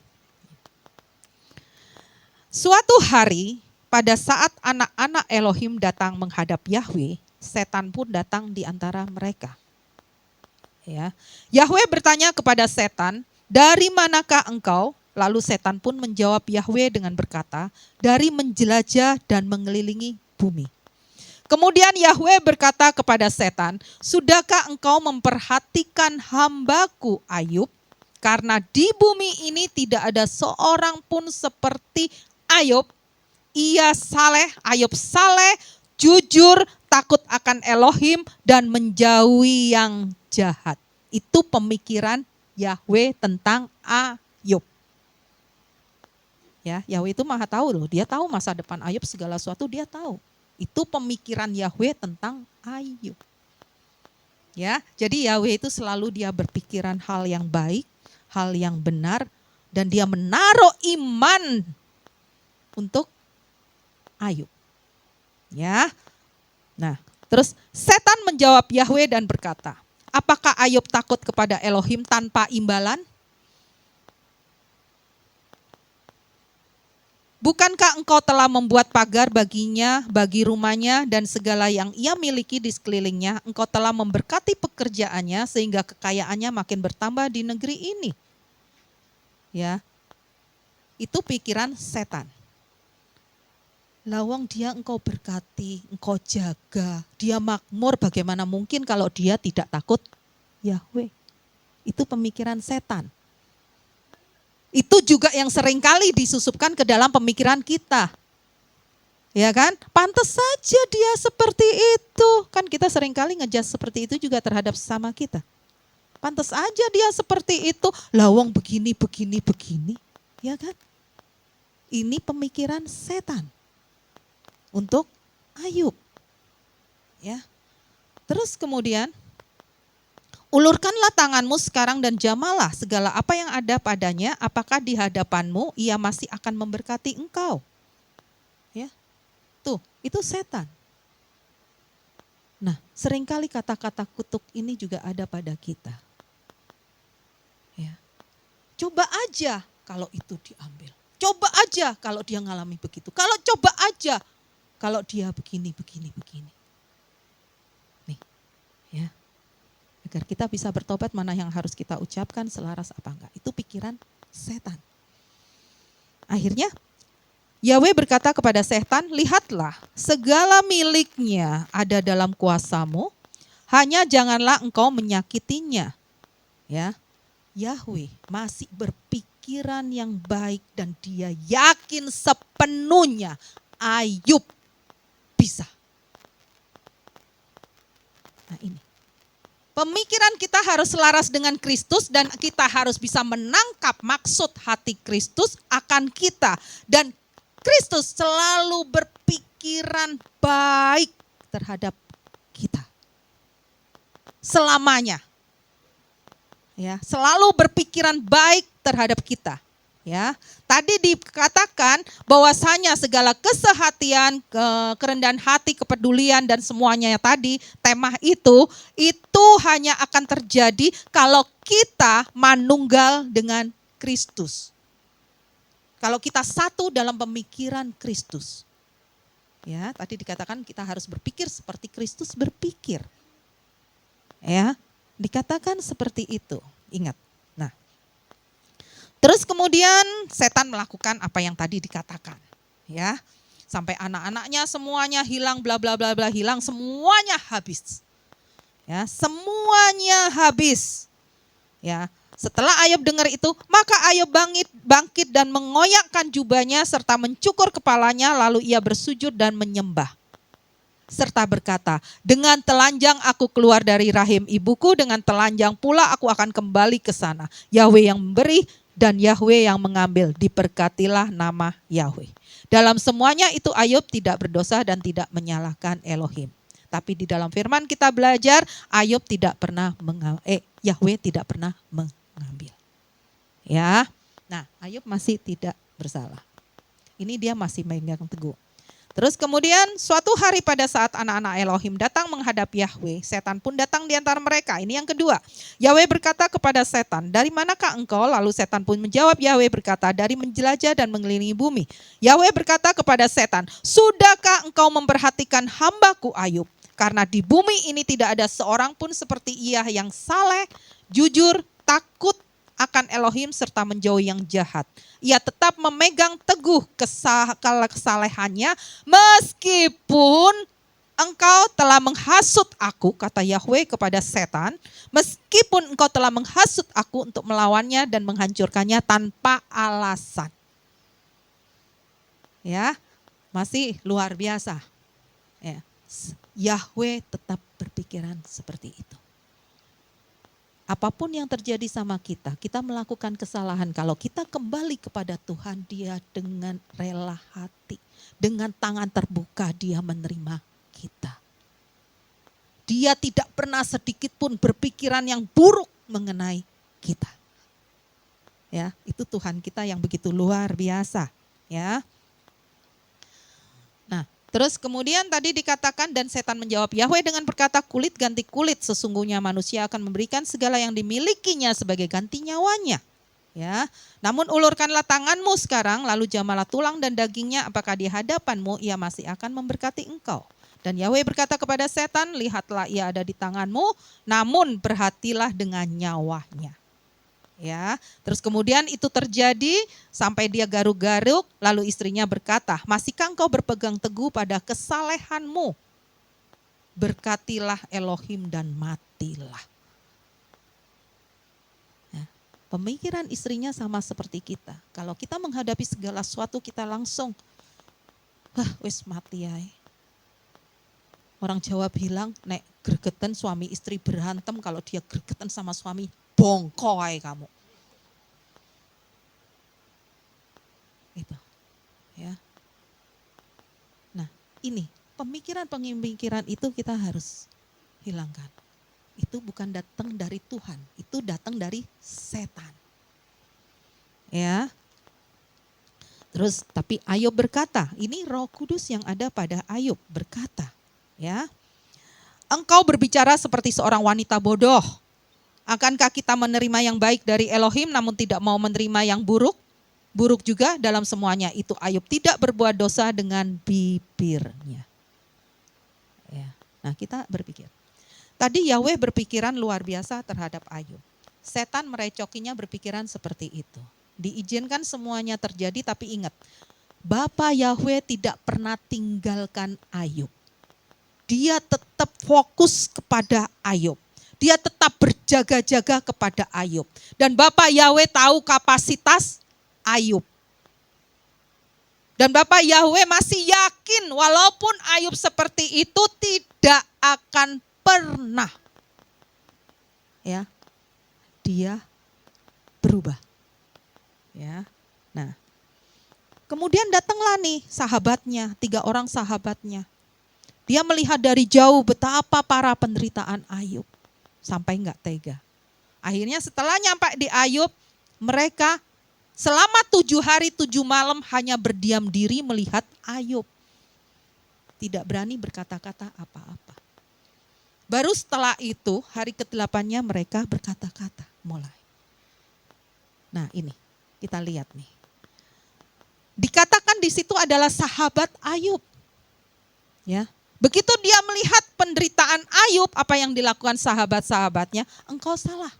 Suatu hari, pada saat anak-anak Elohim datang menghadap Yahweh, setan pun datang di antara mereka. Ya. Yahweh bertanya kepada setan, "Dari manakah engkau?" Lalu setan pun menjawab Yahwe dengan berkata, dari menjelajah dan mengelilingi bumi. Kemudian Yahwe berkata kepada setan, sudahkah engkau memperhatikan hambaku Ayub? Karena di bumi ini tidak ada seorang pun seperti Ayub. Ayub saleh, jujur, takut akan Elohim, dan menjauhi yang jahat. Itu pemikiran Yahwe tentang Ayub. Ya, Yahwe itu maha tahu loh, dia tahu masa depan Ayub, segala sesuatu dia tahu. Itu pemikiran Yahwe tentang Ayub. Ya, jadi Yahwe itu selalu dia berpikiran hal yang baik, hal yang benar, dan dia menaruh iman untuk Ayub. Ya. Nah, terus setan menjawab Yahwe dan berkata, apakah Ayub takut kepada Elohim tanpa imbalan? Bukankah engkau telah membuat pagar baginya, bagi rumahnya, dan segala yang ia miliki di sekelilingnya? Engkau telah memberkati pekerjaannya sehingga kekayaannya makin bertambah di negeri ini. Ya, itu pikiran setan. Lawang dia engkau berkati, engkau jaga, dia makmur, bagaimana mungkin kalau dia tidak takut Yahwe? Itu pemikiran setan. Itu juga yang seringkali disusupkan ke dalam pemikiran kita. Ya kan? Pantas saja dia seperti itu. Kan kita seringkali ngejudge seperti itu juga terhadap sesama kita. Pantas aja dia seperti itu. Lawang begini. Ya kan? Ini pemikiran setan untuk Ayub. Ya. Terus kemudian, ulurkanlah tanganmu sekarang dan jamalah segala apa yang ada padanya, apakah di hadapanmu ia masih akan memberkati engkau. Ya, tuh, itu setan. Nah, seringkali kata-kata kutuk ini juga ada pada kita. Ya, coba aja kalau itu diambil. Coba aja kalau dia ngalami begitu. Kalau coba aja kalau dia begini. Nih, ya. Agar kita bisa bertobat mana yang harus kita ucapkan, selaras apa enggak. Itu pikiran setan. Akhirnya Yahwe berkata kepada setan, lihatlah segala miliknya ada dalam kuasamu, hanya janganlah engkau menyakitinya. Ya, Yahwe masih berpikiran yang baik dan dia yakin sepenuhnya Ayub bisa. Nah ini. Pemikiran kita harus selaras dengan Kristus dan kita harus bisa menangkap maksud hati Kristus akan kita. Dan Kristus selalu berpikiran baik terhadap kita. Selamanya. Ya, selalu berpikiran baik terhadap kita. Ya, tadi dikatakan bahwasanya segala kesehatian, kerendahan hati, kepedulian dan semuanya tadi tema itu hanya akan terjadi kalau kita manunggal dengan Kristus. Kalau kita satu dalam pemikiran Kristus. Ya, tadi dikatakan kita harus berpikir seperti Kristus berpikir. Ya, dikatakan seperti itu. Ingat. Nah, terus kemudian setan melakukan apa yang tadi dikatakan, ya. Sampai anak-anaknya semuanya hilang, bla bla bla bla hilang, semuanya habis. Ya, semuanya habis. Ya, setelah Ayub dengar itu, maka Ayub bangkit dan mengoyakkan jubahnya serta mencukur kepalanya, lalu ia bersujud dan menyembah. Serta berkata, dengan telanjang aku keluar dari rahim ibuku, dengan telanjang pula aku akan kembali ke sana. Yahwe yang memberi dan Yahwe yang mengambil, diberkatilah nama Yahwe. Dalam semuanya itu Ayub tidak berdosa dan tidak menyalahkan Elohim. Tapi di dalam firman kita belajar, Ayub tidak pernah Yahwe tidak pernah mengambil. Ya, nah Ayub masih tidak bersalah. Ini dia masih memegang teguh. Terus kemudian suatu hari pada saat anak-anak Elohim datang menghadap Yahwe, setan pun datang di antara mereka. Ini yang kedua. Yahwe berkata kepada setan, dari manakah engkau? Lalu setan pun menjawab Yahwe berkata, dari menjelajah dan mengelilingi bumi. Yahwe berkata kepada setan, sudahkah engkau memperhatikan hambaku Ayub? Karena di bumi ini tidak ada seorang pun seperti ia yang saleh, jujur, takut akan Elohim serta menjauhi yang jahat. Ia tetap memegang teguh kesalehannya meskipun engkau telah menghasut aku, kata Yahweh kepada setan, meskipun engkau telah menghasut aku untuk melawannya dan menghancurkannya tanpa alasan. Ya, masih luar biasa. Ya, Yahweh tetap berpikiran seperti itu. Apapun yang terjadi sama kita melakukan kesalahan. Kalau kita kembali kepada Tuhan, Dia dengan rela hati, dengan tangan terbuka Dia menerima kita. Dia tidak pernah sedikit pun berpikiran yang buruk mengenai kita. Ya, itu Tuhan kita yang begitu luar biasa, ya. Nah, terus kemudian tadi dikatakan dan setan menjawab Yahweh dengan berkata, kulit ganti kulit, sesungguhnya manusia akan memberikan segala yang dimilikinya sebagai ganti nyawanya. Ya, namun ulurkanlah tanganmu sekarang, lalu jamalah tulang dan dagingnya, apakah di hadapanmu ia masih akan memberkati engkau. Dan Yahweh berkata kepada setan, lihatlah ia ada di tanganmu, namun berhatilah dengan nyawanya. Ya, terus kemudian itu terjadi sampai dia garuk-garuk, lalu istrinya berkata, masihkah engkau berpegang teguh pada kesalehanmu? Berkatilah Elohim dan matilah. Ya, pemikiran istrinya sama seperti kita. Kalau kita menghadapi segala sesuatu kita langsung, wis mati ya. Orang Jawa bilang, nek gregetan suami istri berantem, kalau dia gregetan sama suami, bongkoi kamu. Itu. Ya. Nah, ini pemikiran itu kita harus hilangkan. Itu bukan datang dari Tuhan, itu datang dari setan. Ya. Terus tapi Ayub berkata, ini Roh Kudus yang ada pada Ayub berkata, ya. Engkau berbicara seperti seorang wanita bodoh. Akankah kita menerima yang baik dari Elohim namun tidak mau menerima yang buruk? Buruk juga dalam semuanya. Itu Ayub tidak berbuat dosa dengan bibirnya. Ya. Nah, kita berpikir. Tadi Yahweh berpikiran luar biasa terhadap Ayub. Setan merecokinya berpikiran seperti itu. Diizinkan semuanya terjadi, tapi ingat, Bapa Yahweh tidak pernah tinggalkan Ayub. Dia tetap fokus kepada Ayub. Dia tetap berjaga-jaga kepada Ayub. Dan Bapak Yahweh tahu kapasitas Ayub. Dan Bapak Yahweh masih yakin walaupun Ayub seperti itu tidak akan pernah, ya, dia berubah. Ya. Nah, kemudian datanglah nih sahabatnya, 3 orang sahabatnya. Dia melihat dari jauh betapa para penderitaan Ayub. Sampai enggak tega. Akhirnya setelah nyampe di Ayub, mereka selama 7 hari 7 malam hanya berdiam diri melihat Ayub. Tidak berani berkata-kata apa-apa. Baru setelah itu, hari ke-8-nya mereka berkata-kata mulai. Nah ini, kita lihat nih. Dikatakan di situ adalah sahabat Ayub. Ya. Begitu dia melihat penderitaan Ayub, apa yang dilakukan sahabat-sahabatnya, engkau salah.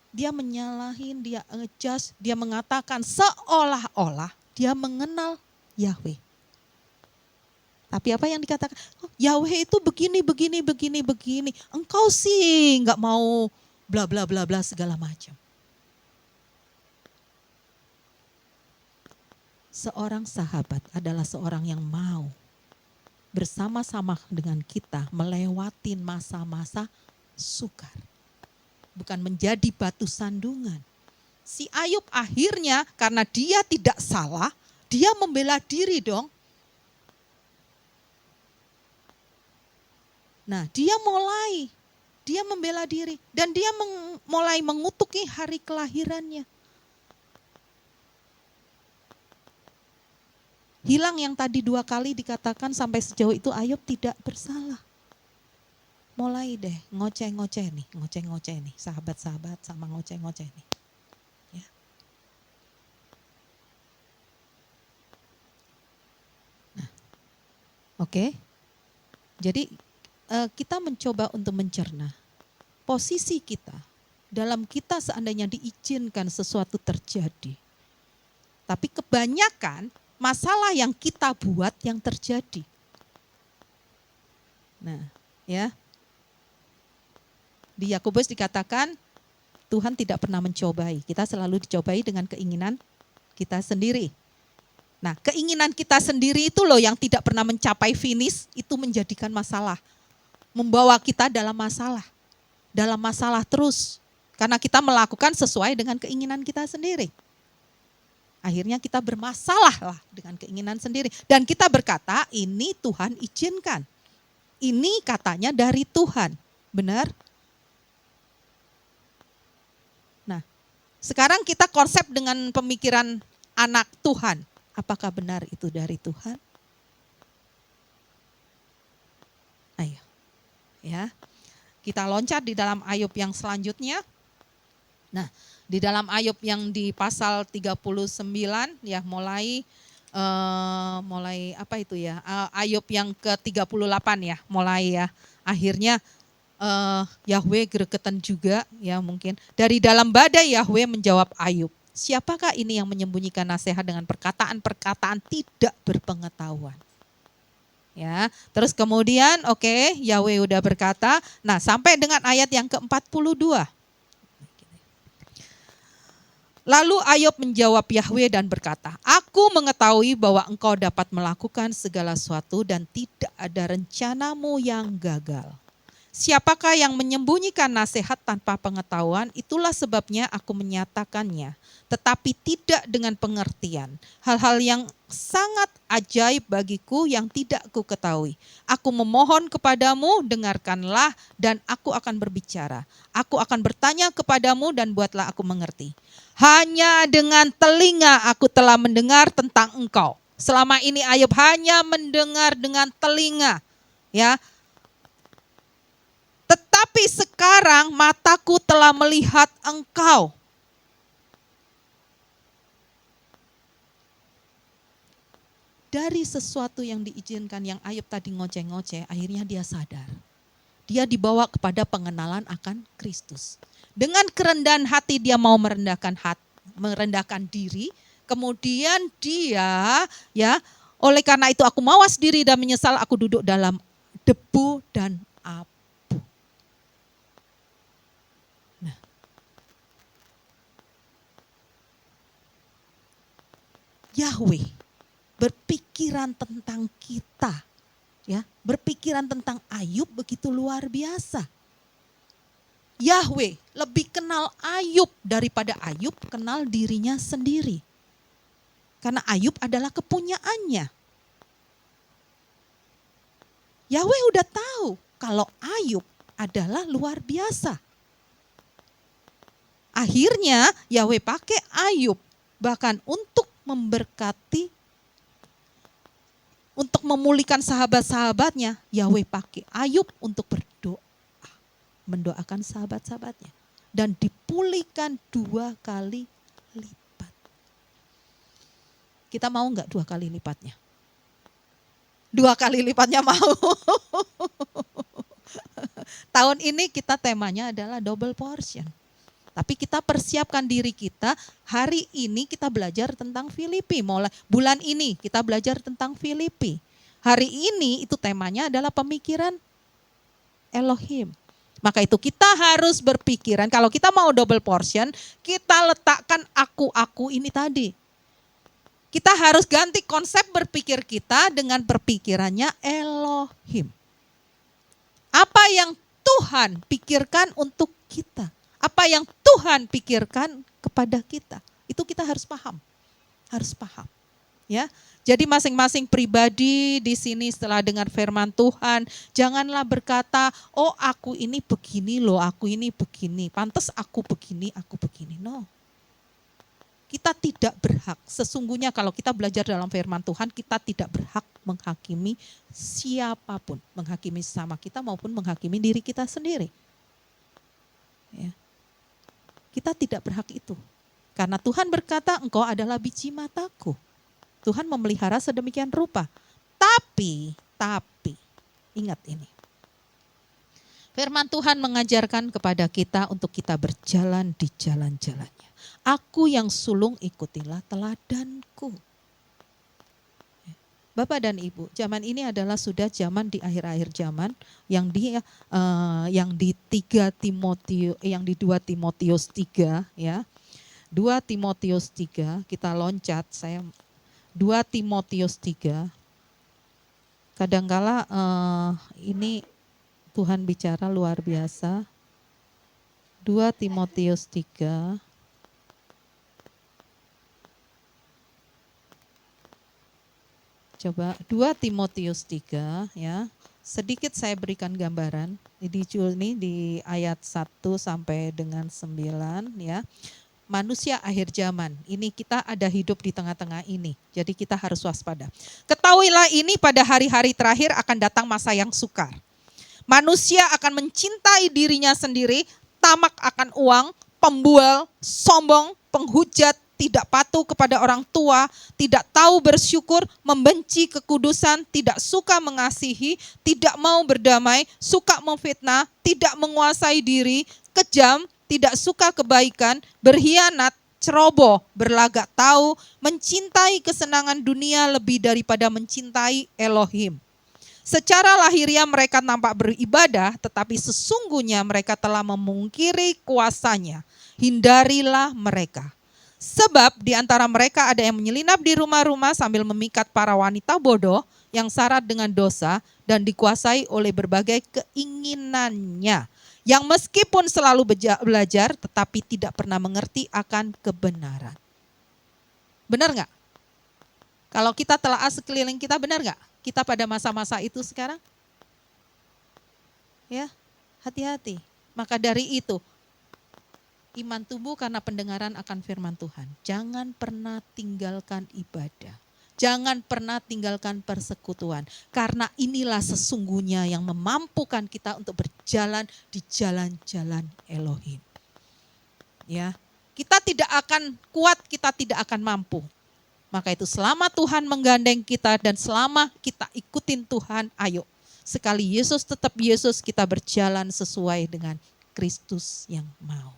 Dia menyalahin, dia ngejudge, dia mengatakan seolah-olah dia mengenal Yahweh. Tapi apa yang dikatakan, Yahweh itu begini. Engkau sih nggak mau bla bla bla bla segala macam. Seorang sahabat adalah seorang yang mau bersama-sama dengan kita melewatin masa-masa sukar. Bukan menjadi batu sandungan. Si Ayub akhirnya karena dia tidak salah, dia membela diri dong. Nah, dia membela diri dan dia mulai mengutuki hari kelahirannya. Hilang yang tadi 2 kali dikatakan sampai sejauh itu Ayub tidak bersalah. Mulai deh ngoceh-ngoceh nih, sahabat-sahabat sama ngoceh-ngoceh nih. Ya. Nah, oke. Jadi kita mencoba untuk mencerna posisi kita dalam kita seandainya diizinkan sesuatu terjadi. Tapi kebanyakan masalah yang kita buat yang terjadi. Nah, ya. Di Yakobus dikatakan Tuhan tidak pernah mencobai. Kita selalu dicobai dengan keinginan kita sendiri. Nah, keinginan kita sendiri itu loh yang tidak pernah mencapai finish, itu menjadikan masalah. Membawa kita dalam masalah terus. Karena kita melakukan sesuai dengan keinginan kita sendiri. Akhirnya kita bermasalah lah dengan keinginan sendiri. Dan kita berkata, ini Tuhan izinkan. Ini katanya dari Tuhan. Benar? Nah, sekarang kita konsep dengan pemikiran anak Tuhan. Apakah benar itu dari Tuhan? Ayo. Ya. Kita loncat di dalam Ayub yang selanjutnya. Nah, di dalam Ayub yang di pasal 39 ya mulai apa itu ya? Ayub yang ke-38 ya, mulai ya. Akhirnya Yahweh gregetan juga ya mungkin. Dari dalam badai Yahweh menjawab Ayub. Siapakah ini yang menyembunyikan nasihat dengan perkataan-perkataan tidak berpengetahuan? Ya, terus kemudian Yahweh udah berkata. Nah, sampai dengan ayat yang ke-42. Lalu Ayub menjawab Yahweh dan berkata, aku mengetahui bahwa engkau dapat melakukan segala sesuatu dan tidak ada rencanamu yang gagal. Siapakah yang menyembunyikan nasihat tanpa pengetahuan? Itulah sebabnya aku menyatakannya, tetapi tidak dengan pengertian. Hal-hal yang sangat ajaib bagiku yang tidak ku ketahui. Aku memohon kepadamu, dengarkanlah dan aku akan berbicara. Aku akan bertanya kepadamu dan buatlah aku mengerti. Hanya dengan telinga aku telah mendengar tentang engkau. Selama ini Ayub hanya mendengar dengan telinga, ya. Tetapi sekarang mataku telah melihat engkau. Dari sesuatu yang diizinkan yang Ayub tadi ngoceh-ngoceh, akhirnya dia sadar. Dia dibawa kepada pengenalan akan Kristus. Dengan kerendahan hati dia mau merendahkan diri. Kemudian dia oleh karena itu aku mawas diri dan menyesal, aku duduk dalam debu dan abu. Nah, Yahweh berpikiran tentang kita, ya, berpikiran tentang Ayub begitu luar biasa. Yahweh lebih kenal Ayub daripada Ayub kenal dirinya sendiri. Karena Ayub adalah kepunyaannya. Yahweh udah tahu kalau Ayub adalah luar biasa. Akhirnya Yahweh pakai Ayub bahkan untuk memberkati, untuk memulihkan sahabat-sahabatnya. Yahweh pakai Ayub untuk berdoa, mendoakan sahabat-sahabatnya. Dan dipulihkan 2 kali lipat. Kita mau enggak 2 kali lipatnya? 2 kali lipatnya mau. Tahun ini kita temanya adalah double portion. Tapi kita persiapkan diri kita, hari ini kita belajar tentang Filipi. Mulai bulan ini kita belajar tentang Filipi. Hari ini itu temanya adalah pemikiran Elohim. Maka itu kita harus berpikiran, kalau kita mau double portion, kita letakkan aku ini tadi. Kita harus ganti konsep berpikir kita dengan berpikirannya Elohim. Apa yang Tuhan pikirkan untuk kita? Apa yang Tuhan pikirkan kepada kita? Itu kita harus paham. Harus paham. Ya. Jadi masing-masing pribadi di sini setelah dengar firman Tuhan, janganlah berkata, "Oh, aku ini begini loh, aku ini begini. Pantas aku begini, aku begini." No. Kita tidak berhak. Sesungguhnya kalau kita belajar dalam firman Tuhan, kita tidak berhak menghakimi siapapun, menghakimi sesama kita maupun menghakimi diri kita sendiri. Ya. Kita tidak berhak itu. Karena Tuhan berkata, engkau adalah biji mataku. Tuhan memelihara sedemikian rupa. Tapi, ingat ini. Firman Tuhan mengajarkan kepada kita untuk kita berjalan di jalan-jalannya. Aku yang sulung, ikutilah teladanku. Bapak dan Ibu, zaman ini adalah sudah zaman di akhir-akhir zaman yang di 2 Timotius 3 ya. 2 Timotius 3 kita loncat 2 Timotius 3. Kadangkala ini Tuhan bicara luar biasa. 2 Timotius 3. Coba 2 Timotius 3 ya. Sedikit saya berikan gambaran. Ini di ayat 1 sampai dengan 9 ya. Manusia akhir zaman. Ini kita ada hidup di tengah-tengah ini. Jadi kita harus waspada. Ketahuilah ini pada hari-hari terakhir akan datang masa yang sukar. Manusia akan mencintai dirinya sendiri, tamak akan uang, pembual, sombong, penghujat, tidak patuh kepada orang tua, tidak tahu bersyukur, membenci kekudusan, tidak suka mengasihi, tidak mau berdamai, suka memfitnah, tidak menguasai diri, kejam, tidak suka kebaikan, berkhianat, ceroboh, berlagak tahu, mencintai kesenangan dunia lebih daripada mencintai Elohim. Secara lahiriah mereka nampak beribadah, tetapi sesungguhnya mereka telah memungkiri kuasanya. Hindarilah mereka. Sebab di antara mereka ada yang menyelinap di rumah-rumah sambil memikat para wanita bodoh yang syarat dengan dosa dan dikuasai oleh berbagai keinginannya. Yang meskipun selalu belajar tetapi tidak pernah mengerti akan kebenaran. Benar nggak? Kalau kita telaah sekeliling kita, benar nggak? Kita pada masa-masa itu sekarang? Ya, hati-hati. Maka dari itu, iman tumbuh karena pendengaran akan firman Tuhan. Jangan pernah tinggalkan ibadah. Jangan pernah tinggalkan persekutuan. Karena inilah sesungguhnya yang memampukan kita untuk berjalan di jalan-jalan Elohim. Ya, kita tidak akan kuat, kita tidak akan mampu. Maka itu selama Tuhan menggandeng kita dan selama kita ikutin Tuhan, ayo. Sekali Yesus tetap Yesus, kita berjalan sesuai dengan Kristus yang mau.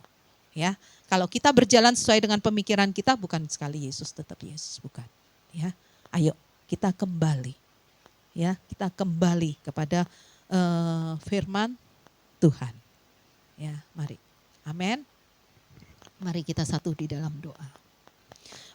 Ya, kalau kita berjalan sesuai dengan pemikiran kita, bukan sekali Yesus tetap Yesus, bukan. Ya, ayo kita kembali. Ya, kita kembali kepada firman Tuhan. Ya, mari. Amin. Mari kita satu di dalam doa.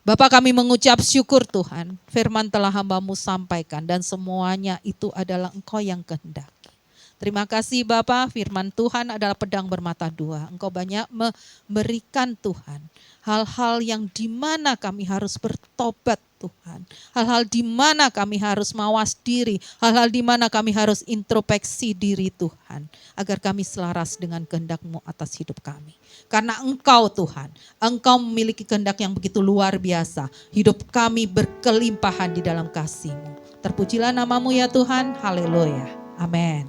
Bapak, kami mengucap syukur Tuhan, firman telah hamba-Mu sampaikan dan semuanya itu adalah Engkau yang kehendaki. Terima kasih Bapak, firman Tuhan adalah pedang bermata dua. Engkau banyak memberikan Tuhan hal-hal yang dimana kami harus bertobat Tuhan. Hal-hal dimana kami harus mawas diri, hal-hal dimana kami harus introspeksi diri Tuhan. Agar kami selaras dengan kehendak-Mu atas hidup kami. Karena Engkau Tuhan, Engkau memiliki kehendak yang begitu luar biasa. Hidup kami berkelimpahan di dalam kasih-Mu. Terpujilah nama-Mu ya Tuhan, haleluya, amin.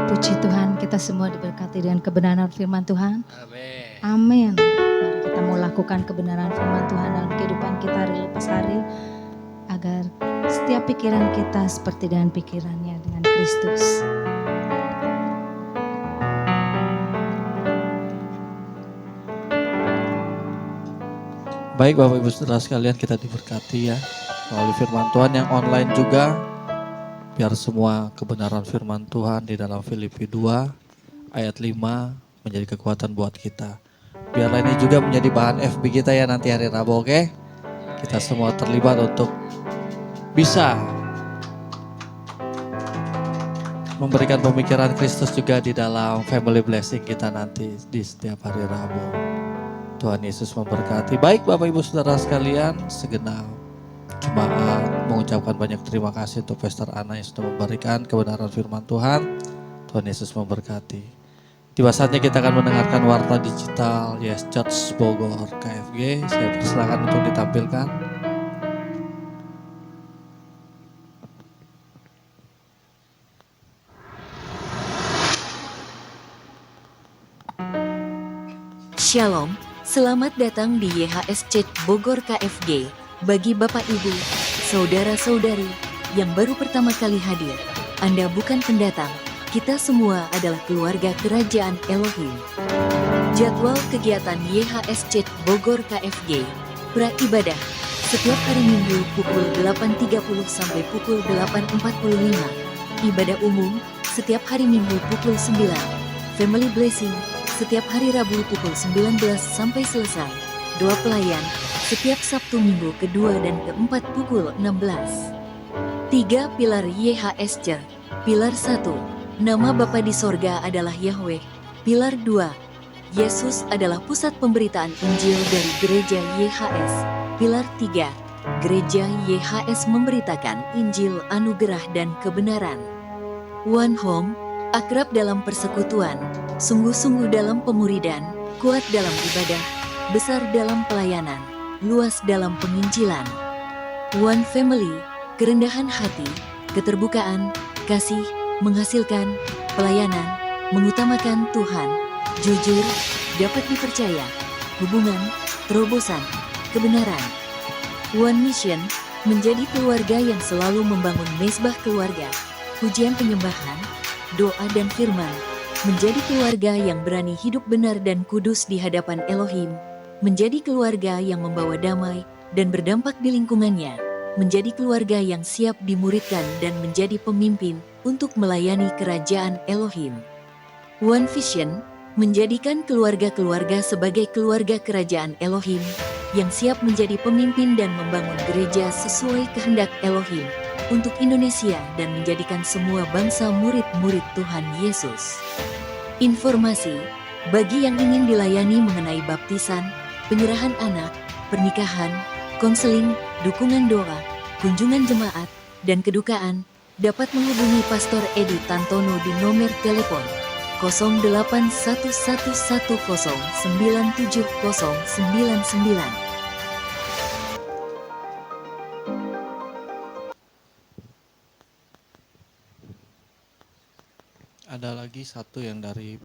Puji Tuhan, kita semua diberkati dengan kebenaran firman Tuhan. Amin. Amin. Mari kita mau lakukan kebenaran firman Tuhan dalam kehidupan kita hari lepas hari. Agar setiap pikiran kita seperti dengan pikirannya dengan Kristus. Baik Bapak Ibu Saudara sekalian, kita diberkati ya melalui firman Tuhan yang online juga. Biar semua kebenaran firman Tuhan di dalam Filipi 2 ayat 5 menjadi kekuatan buat kita. Biarlah ini juga menjadi bahan FB kita ya nanti hari Rabu, oke? Kita semua terlibat untuk bisa memberikan pemikiran Kristus juga di dalam family blessing kita nanti di setiap hari Rabu. Tuhan Yesus memberkati. Baik Bapak Ibu Saudara sekalian, segenap jemaat mengucapkan banyak terima kasih untuk Pastor Ana yang sudah memberikan kebenaran firman Tuhan. Tuhan Yesus memberkati. Tiba saatnya kita akan mendengarkan warta digital Yes Church Bogor KFG. Saya persilakan untuk ditampilkan. Shalom, Selamat datang di YHS Church Bogor KFG. Bagi Bapak Ibu, Saudara-saudari yang baru pertama kali hadir, Anda bukan pendatang, kita semua adalah keluarga kerajaan Elohim. Jadwal kegiatan YHS Church Bogor KFG, pra-ibadah, setiap hari Minggu pukul 8.30 sampai pukul 8.45. Ibadah umum, setiap hari Minggu pukul 9. Family Blessing, setiap hari Rabu pukul 19 sampai selesai. Doa pelayan, setiap Sabtu Minggu kedua dan keempat pukul 16. 3 pilar YHS Church. Pilar 1, nama Bapa di sorga adalah Yahweh. Pilar 2, Yesus adalah pusat pemberitaan Injil dari gereja YHS. Pilar 3, gereja YHS memberitakan Injil anugerah dan kebenaran. One Home, akrab dalam persekutuan, sungguh-sungguh dalam pemuridan, kuat dalam ibadah, besar dalam pelayanan, luas dalam penginjilan. One Family, kerendahan hati, keterbukaan, kasih, menghasilkan, pelayanan, mengutamakan Tuhan, jujur, dapat dipercaya, hubungan, terobosan, kebenaran. One Mission, menjadi keluarga yang selalu membangun mezbah keluarga, pujian penyembahan, doa dan firman, menjadi keluarga yang berani hidup benar dan kudus di hadapan Elohim, menjadi keluarga yang membawa damai dan berdampak di lingkungannya, menjadi keluarga yang siap dimuridkan dan menjadi pemimpin untuk melayani kerajaan Elohim. One Vision, menjadikan keluarga-keluarga sebagai keluarga kerajaan Elohim yang siap menjadi pemimpin dan membangun gereja sesuai kehendak Elohim untuk Indonesia dan menjadikan semua bangsa murid-murid Tuhan Yesus. Informasi bagi yang ingin dilayani mengenai baptisan, penyerahan anak, pernikahan, konseling, dukungan doa, kunjungan jemaat, dan kedukaan, dapat menghubungi Pastor Edi Tantono di nomor telepon 0811109799. Ada lagi satu yang dari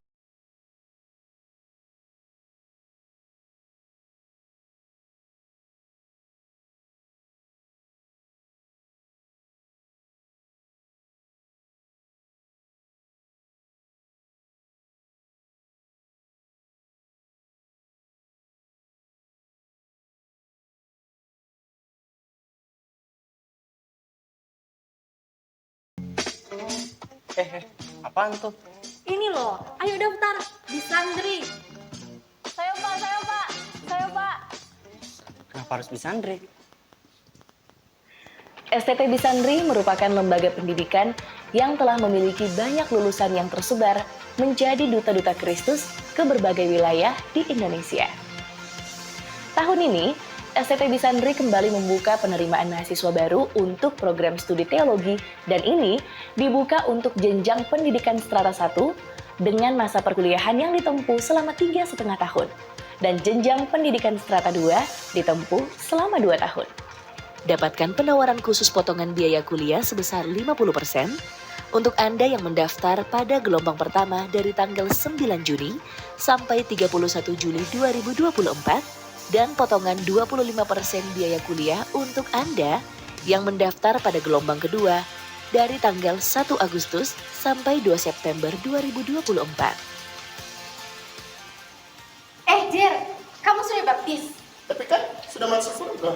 Apaan tuh? Ini loh, ayo daftar di Sandri. Saya Pak. Kenapa harus Bisandri? STT Bisandri merupakan lembaga pendidikan yang telah memiliki banyak lulusan yang tersebar menjadi duta-duta Kristus ke berbagai wilayah di Indonesia. Tahun ini, STT Bisandri kembali membuka penerimaan mahasiswa baru untuk program studi teologi dan ini dibuka untuk jenjang pendidikan strata 1 dengan masa perkuliahan yang ditempuh selama 3,5 tahun dan jenjang pendidikan strata 2 ditempuh selama 2 tahun. Dapatkan penawaran khusus potongan biaya kuliah sebesar 50% untuk Anda yang mendaftar pada gelombang pertama dari tanggal 9 Juni sampai 31 Juli 2024 dan potongan 25% biaya kuliah untuk Anda yang mendaftar pada gelombang kedua dari tanggal 1 Agustus sampai 2 September 2024. Jer, kamu sudah baptis? Tapi kan sudah masuk surga.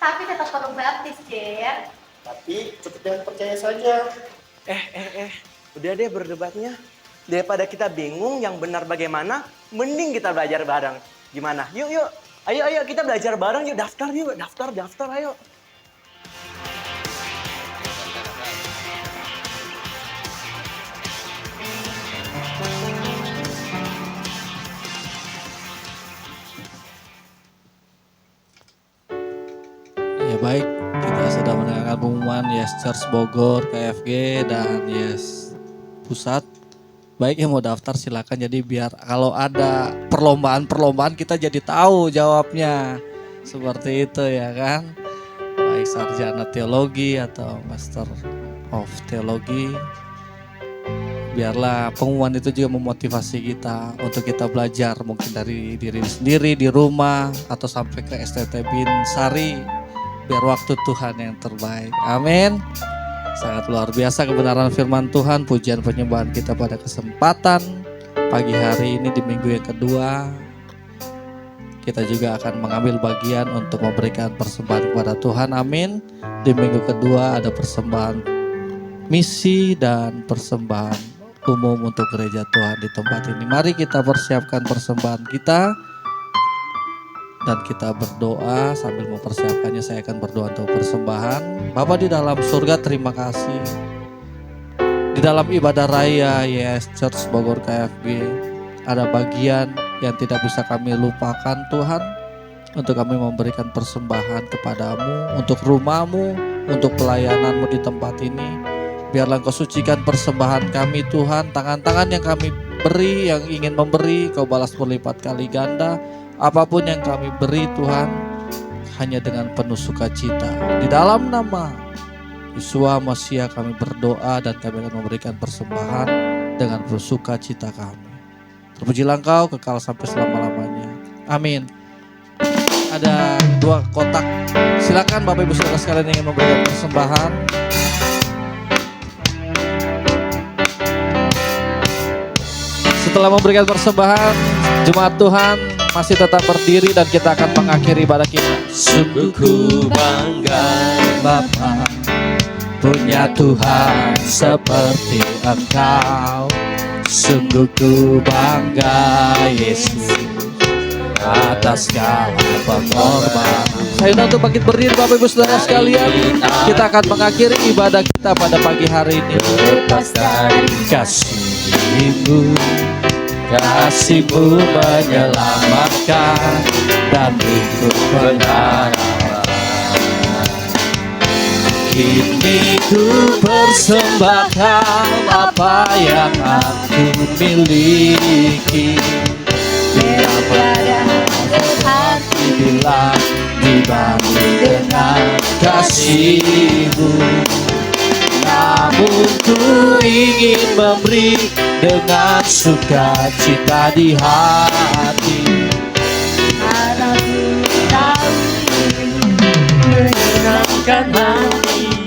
Tapi tetap perlu baptis, Jer. Tapi tetap jangan percaya saja. Udah deh berdebatnya. Daripada kita bingung yang benar bagaimana, mending kita belajar bareng. Gimana? Yuk. Ayo kita belajar bareng yuk. Daftar, ayo. ya baik, kita sudah mendengarkan pengumuman Yes Church Bogor, KFG dan Yes Pusat. Baik yang mau daftar silakan, jadi biar kalau ada perlombaan kita jadi tahu jawabnya. Seperti itu ya kan. Baik sarjana teologi atau Master of Teologi Biarlah pengumuman itu juga memotivasi kita untuk kita belajar mungkin dari diri sendiri di rumah atau sampai ke STT Bin Sari. Biar waktu Tuhan yang terbaik. Amin. Sangat luar biasa kebenaran firman Tuhan, pujian penyembahan kita pada kesempatan pagi hari ini di minggu yang kedua. Kita juga akan mengambil bagian untuk memberikan persembahan kepada Tuhan. Amin. Di minggu kedua ada persembahan misi dan persembahan umum untuk gereja Tuhan di tempat ini. Mari kita persiapkan persembahan kita dan kita berdoa. Sambil mempersiapkannya saya akan berdoa untuk persembahan. Bapa di dalam surga, terima kasih. Di dalam ibadah raya YS Church Bogor KFG ada bagian yang tidak bisa kami lupakan Tuhan, untuk kami memberikan persembahan kepadamu, untuk rumahmu, untuk pelayananmu di tempat ini. Biarlah Engkau sucikan persembahan kami Tuhan. Tangan-tangan yang kami beri, yang ingin memberi, Kau balas berlipat kali ganda. Apapun yang kami beri Tuhan, hanya dengan penuh sukacita. Di dalam nama Yeshua Masiah kami berdoa dan kami akan memberikan persembahan dengan penuh sukacita kami. Terpujilah Engkau kekal sampai selama-lamanya. Amin. Ada 2 kotak. Silakan Bapak Ibu Saudara sekalian yang ingin memberikan persembahan. Setelah memberikan persembahan, jemaat Tuhan masih tetap berdiri dan kita akan mengakhiri ibadah kita. Sungguh ku bangga Bapa, punya Tuhan seperti Engkau. Sungguh ku bangga Yesus atas segala pengorbanan. Saya untuk bangkit berdiri Bapak Ibu Saudara sekalian. Kita akan mengakhiri ibadah kita pada pagi hari ini. Lepas dari kasih-Mu, kasih-Mu menyelamatkan dan ikut pengharapan. Kini ku persembahkan apa yang aku miliki. Tiada arti bila dibanding dengan kasih-Mu. Namun ku ingin memberi dengan sukacita di hati. Karena ku tahu menyenangkan hati-Mu.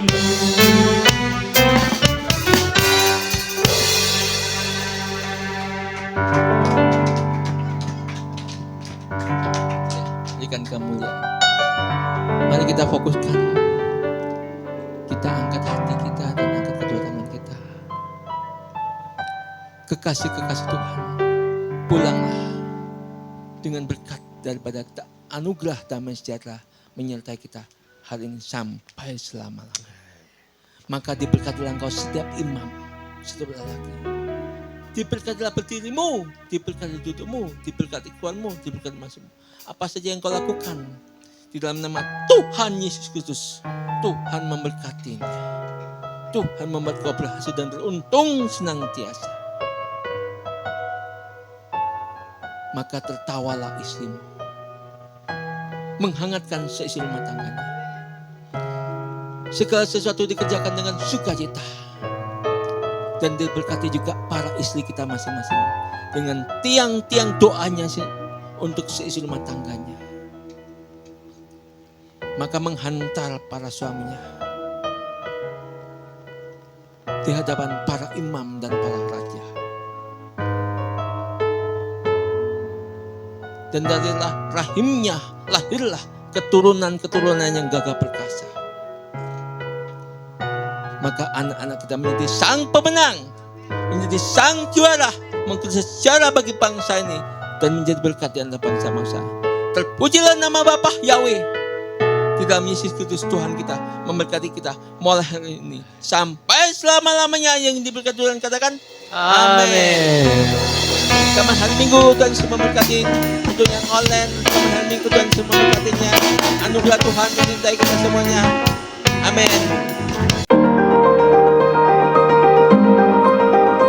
Berikan kemuliaan. Mari kita fokuskan. Kita angkat hati kita dan angkat kedua tangan kita. Kekasih-kekasih Tuhan, pulanglah dengan berkat daripada anugerah damai sejahtera menyertai kita hari ini sampai selama-lamanya. Maka diberkatilah engkau setiap imam, setiap lelaki. Diberkatilah berdirimu, diberkati dudukmu, diberkati keluarmu, diberkati masukmu. Apa saja yang kau lakukan di dalam nama Tuhan Yesus Kristus, Tuhan memberkatinya. Tuhan membuat kau berhasil dan beruntung senantiasa. Maka tertawalah istrimu, menghangatkan seisi rumah tangganya. Segala sesuatu dikerjakan dengan sukacita. Dan diberkati juga para istri kita masing-masing dengan tiang-tiang doanya untuk seisi rumah tangganya. Maka menghantar para suaminya di hadapan para imam dan para raja. Dan darilah rahimnya lahirlah keturunan-keturunan yang gagah perkasa. Maka anak-anak kita menjadi sang pemenang, menjadi sang juara, mengukir sejarah bagi bangsa ini dan menjadi berkat di antara bangsa-bangsa. Terpujilah nama Bapa Yahweh. Di dalam Yesus Kristus Tuhan kita memberkati kita mulai hari ini sampai selama-lamanya. Yang diberkati Tuhan katakan amin. Selamat hari Minggu, Tuhan Yesus memberkati. Untuk yang online, selamat hari Minggu, Tuhan Yesus memberkatinya. Anugerah Tuhan menyertai kita semuanya. Amin.